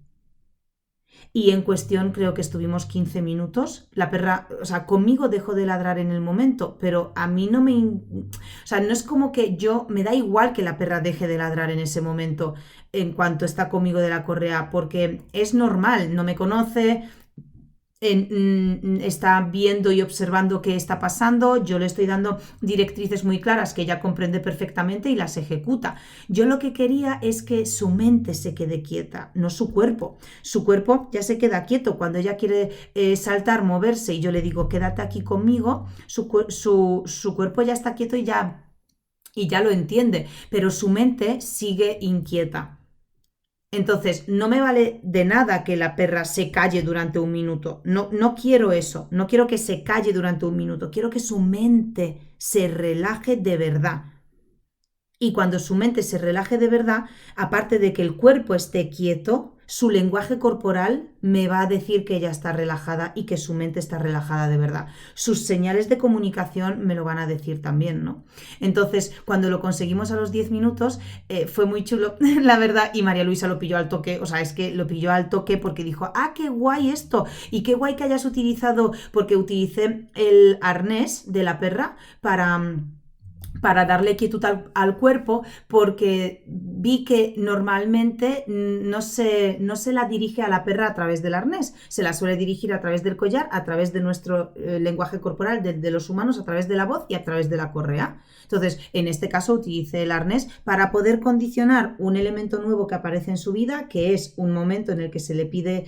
Y en cuestión creo que estuvimos 15 minutos. La perra, o sea, conmigo dejó de ladrar en el momento, pero a mí no me... O sea, no es como que me da igual que la perra deje de ladrar en ese momento en cuanto está conmigo de la correa, porque es normal, no me conoce, está viendo y observando qué está pasando, yo le estoy dando directrices muy claras que ella comprende perfectamente y las ejecuta. Yo lo que quería es que su mente se quede quieta, no su cuerpo. Su cuerpo ya se queda quieto cuando ella quiere saltar, moverse y yo le digo quédate aquí conmigo, su cuerpo ya está quieto y ya lo entiende, pero su mente sigue inquieta. Entonces, no me vale de nada que la perra se calle durante un minuto. No quiero eso. No quiero que se calle durante un minuto. Quiero que su mente se relaje de verdad. Y cuando su mente se relaje de verdad, aparte de que el cuerpo esté quieto, su lenguaje corporal me va a decir que ella está relajada y que su mente está relajada de verdad. Sus señales de comunicación me lo van a decir también, ¿no? Entonces, cuando lo conseguimos a los 10 minutos, fue muy chulo, la verdad, y María Luisa lo pilló al toque, o sea, es que lo pilló al toque porque dijo, qué guay esto, y qué guay que hayas utilizado, porque utilicé el arnés de la perra para darle quietud al cuerpo, porque vi que normalmente no se la dirige a la perra a través del arnés, se la suele dirigir a través del collar, a través de nuestro lenguaje corporal de los humanos, a través de la voz y a través de la correa. Entonces, en este caso utilicé el arnés para poder condicionar un elemento nuevo que aparece en su vida, que es un momento en el que se le pide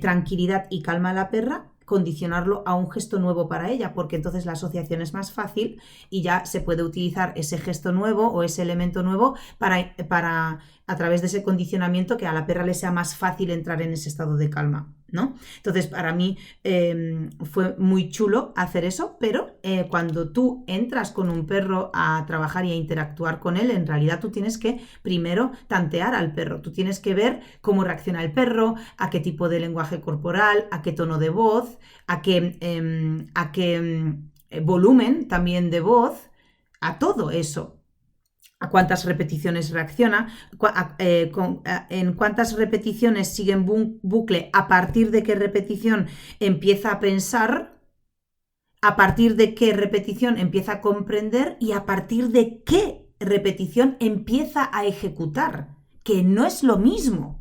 tranquilidad y calma a la perra, condicionarlo a un gesto nuevo para ella, porque entonces la asociación es más fácil y ya se puede utilizar ese gesto nuevo o ese elemento nuevo para a través de ese condicionamiento que a la perra le sea más fácil entrar en ese estado de calma, ¿no? Entonces, para mí fue muy chulo hacer eso, pero cuando tú entras con un perro a trabajar y a interactuar con él, en realidad tú tienes que primero tantear al perro, tú tienes que ver cómo reacciona el perro, a qué tipo de lenguaje corporal, a qué tono de voz, a qué volumen también de voz, a todo eso. A cuántas repeticiones reacciona, en cuántas repeticiones sigue en bucle, a partir de qué repetición empieza a pensar, a partir de qué repetición empieza a comprender y a partir de qué repetición empieza a ejecutar, que no es lo mismo,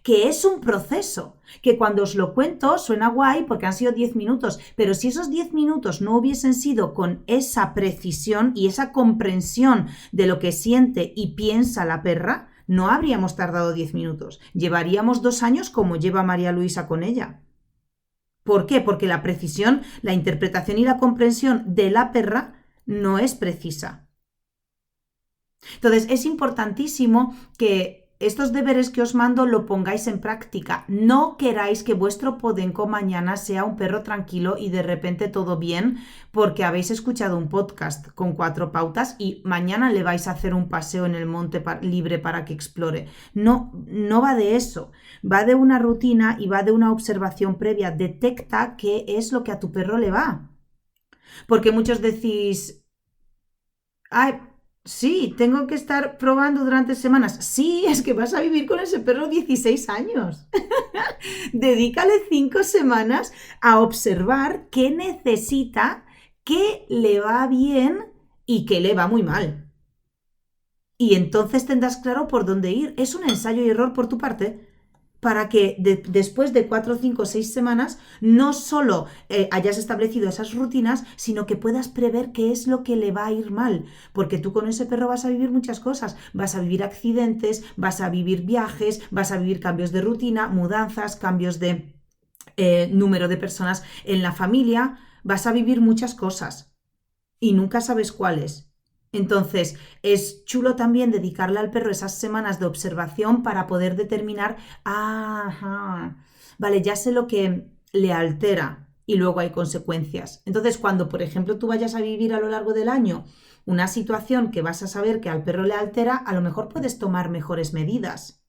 que es un proceso, que cuando os lo cuento suena guay porque han sido 10 minutos, pero si esos 10 minutos no hubiesen sido con esa precisión y esa comprensión de lo que siente y piensa la perra, no habríamos tardado 10 minutos, llevaríamos 2 años como lleva María Luisa con ella. ¿Por qué? Porque la precisión, la interpretación y la comprensión de la perra no es precisa. Entonces, es importantísimo que estos deberes que os mando lo pongáis en práctica. No queráis que vuestro podenco mañana sea un perro tranquilo y de repente todo bien porque habéis escuchado un podcast con 4 pautas y mañana le vais a hacer un paseo en el monte libre para que explore. No, no va de eso. Va de una rutina y va de una observación previa. Detecta qué es lo que a tu perro le va. Porque muchos decís, ay, sí, tengo que estar probando durante semanas. Sí, es que vas a vivir con ese perro 16 años. Dedícale 5 semanas a observar qué necesita, qué le va bien y qué le va muy mal. Y entonces tendrás claro por dónde ir. Es un ensayo y error por tu parte para que después de 4, 5, 6 semanas no solo hayas establecido esas rutinas, sino que puedas prever qué es lo que le va a ir mal. Porque tú con ese perro vas a vivir muchas cosas. Vas a vivir accidentes, vas a vivir viajes, vas a vivir cambios de rutina, mudanzas, cambios de número de personas en la familia. Vas a vivir muchas cosas y nunca sabes cuáles. Entonces, es chulo también dedicarle al perro esas semanas de observación para poder determinar, vale, ya sé lo que le altera y luego hay consecuencias. Entonces, cuando, por ejemplo, tú vayas a vivir a lo largo del año una situación que vas a saber que al perro le altera, a lo mejor puedes tomar mejores medidas.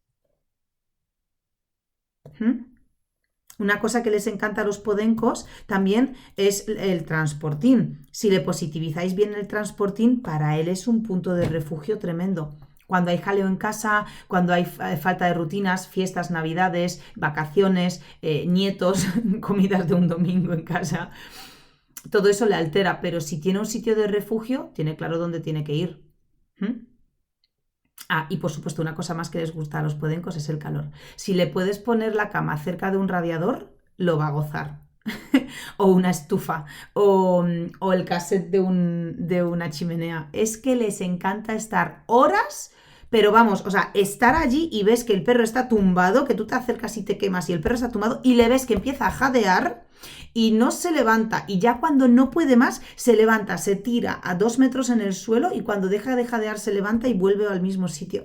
Una cosa que les encanta a los podencos también es el transportín. Si le positivizáis bien el transportín, para él es un punto de refugio tremendo. Cuando hay jaleo en casa, cuando hay falta de rutinas, fiestas, navidades, vacaciones, nietos, comidas de un domingo en casa, todo eso le altera. Pero si tiene un sitio de refugio, tiene claro dónde tiene que ir. Y por supuesto una cosa más que les gusta a los podencos es el calor. Si le puedes poner la cama cerca de un radiador, lo va a gozar. O una estufa, o el cassette de una chimenea. Es que les encanta estar horas, pero vamos, o sea, estar allí y ves que el perro está tumbado, que tú te acercas y te quemas y el perro está tumbado y le ves que empieza a jadear y no se levanta, y ya cuando no puede más se levanta, se tira a 2 metros en el suelo y cuando deja de jadear se levanta y vuelve al mismo sitio.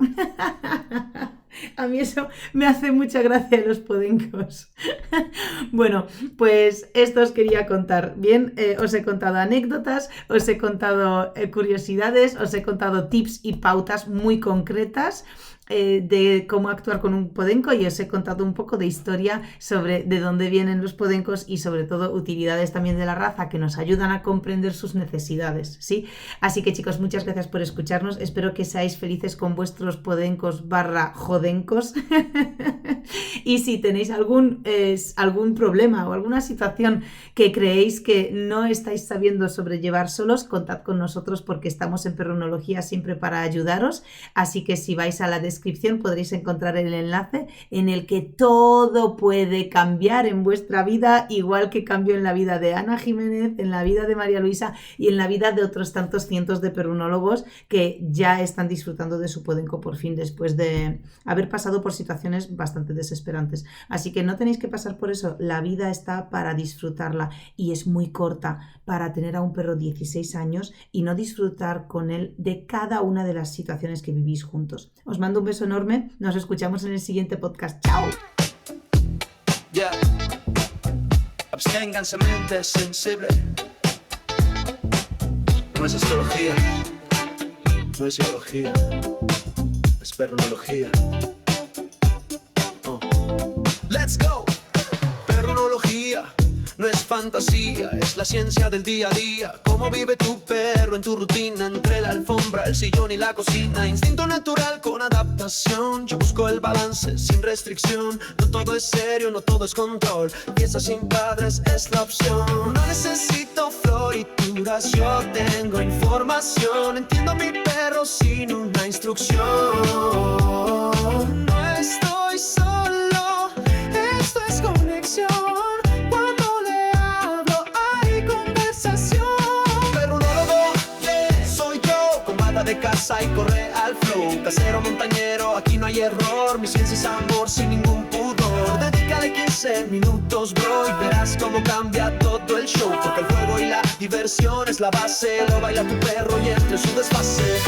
A mí eso me hace mucha gracia de los podencos. Bueno, pues esto os quería contar. Bien, os he contado anécdotas, os he contado curiosidades, os he contado tips y pautas muy concretas de cómo actuar con un podenco y os he contado un poco de historia sobre de dónde vienen los podencos y sobre todo utilidades también de la raza que nos ayudan a comprender sus necesidades, ¿sí? Así que chicos, muchas gracias por escucharnos. Espero que seáis felices con vuestros podencos / jodencos. Y si tenéis algún problema o alguna situación que creéis que no estáis sabiendo sobrellevar solos, contad con nosotros porque estamos en Perrunología siempre para ayudaros. Así que si vais a la descripción podréis encontrar el enlace en el que todo puede cambiar en vuestra vida, igual que cambió en la vida de Ana Jiménez, en la vida de María Luisa y en la vida de otros tantos cientos de perrunólogos que ya están disfrutando de su podenco por fin después de haber pasado por situaciones bastante desesperantes. Así que no tenéis que pasar por eso, la vida está para disfrutarla y es muy corta para tener a un perro 16 años y no disfrutar con él de cada una de las situaciones que vivís juntos. Os mando un beso enorme, nos escuchamos en el siguiente podcast. ¡Chao! Yeah. Absténganse mente sensible. No es astrología, no es psicología, es perrunología. Let's go. Perrunología no es fantasía, es la ciencia del día a día. Cómo vive tu perro en tu rutina, entre la alfombra, el sillón y la cocina. Instinto natural con adaptación, yo busco el balance sin restricción. No todo es serio, no todo es control, piensa sin padres es la opción. No necesito florituras, yo tengo información. Entiendo a mi perro sin una instrucción. No estoy solo, esto es conexión. Cuando le hablo hay conversación. Perronólogo, soy yo, con bata de casa y corre al flow. Casero montañero, aquí no hay error. Mi ciencia es amor sin ningún pudor. Dedícale 15 minutos, bro, y verás cómo cambia todo el show. Porque el juego y la diversión es la base. Lo baila tu perro y entre su desfase.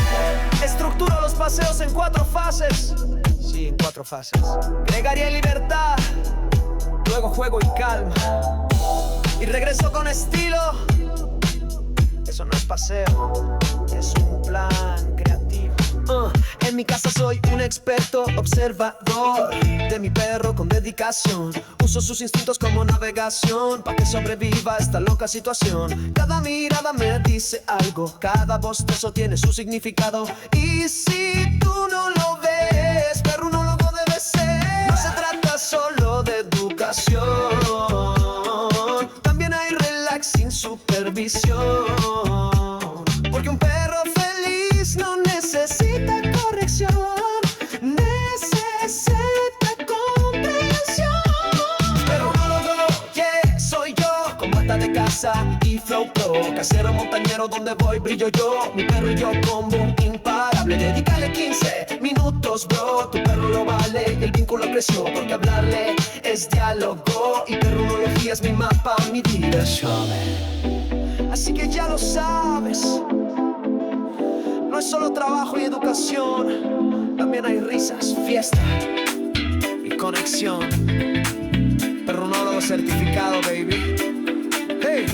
Estructuro los paseos en 4 fases. Sí, en 4 fases. Gregaría y libertad, luego juego y calma, y regreso con estilo. Eso no es paseo, es un plan creativo. En mi casa soy un experto observador de mi perro con dedicación. Uso sus instintos como navegación para que sobreviva esta loca situación. Cada mirada me dice algo, cada bostezo tiene su significado. Y si tú no lo ves, perronólogo debe ser. No se trata solo de educación, también hay relax sin supervisión. Porque un perro feliz no necesita corrección, necesita comprensión. Perronólogo, yeah, soy yo, con bata de casa y flow pro. Casero montañero, donde voy brillo yo. Mi perro y yo combo imparable. Dedícale 15 minutos, bro, tu perro lo vale. El vínculo creció porque hablarle es diálogo. Y perronología es mi mapa, mi diversión. Así que ya lo sabes, no es solo trabajo y educación, también hay risas, fiesta y conexión. Perronólogo certificado, baby. Hey.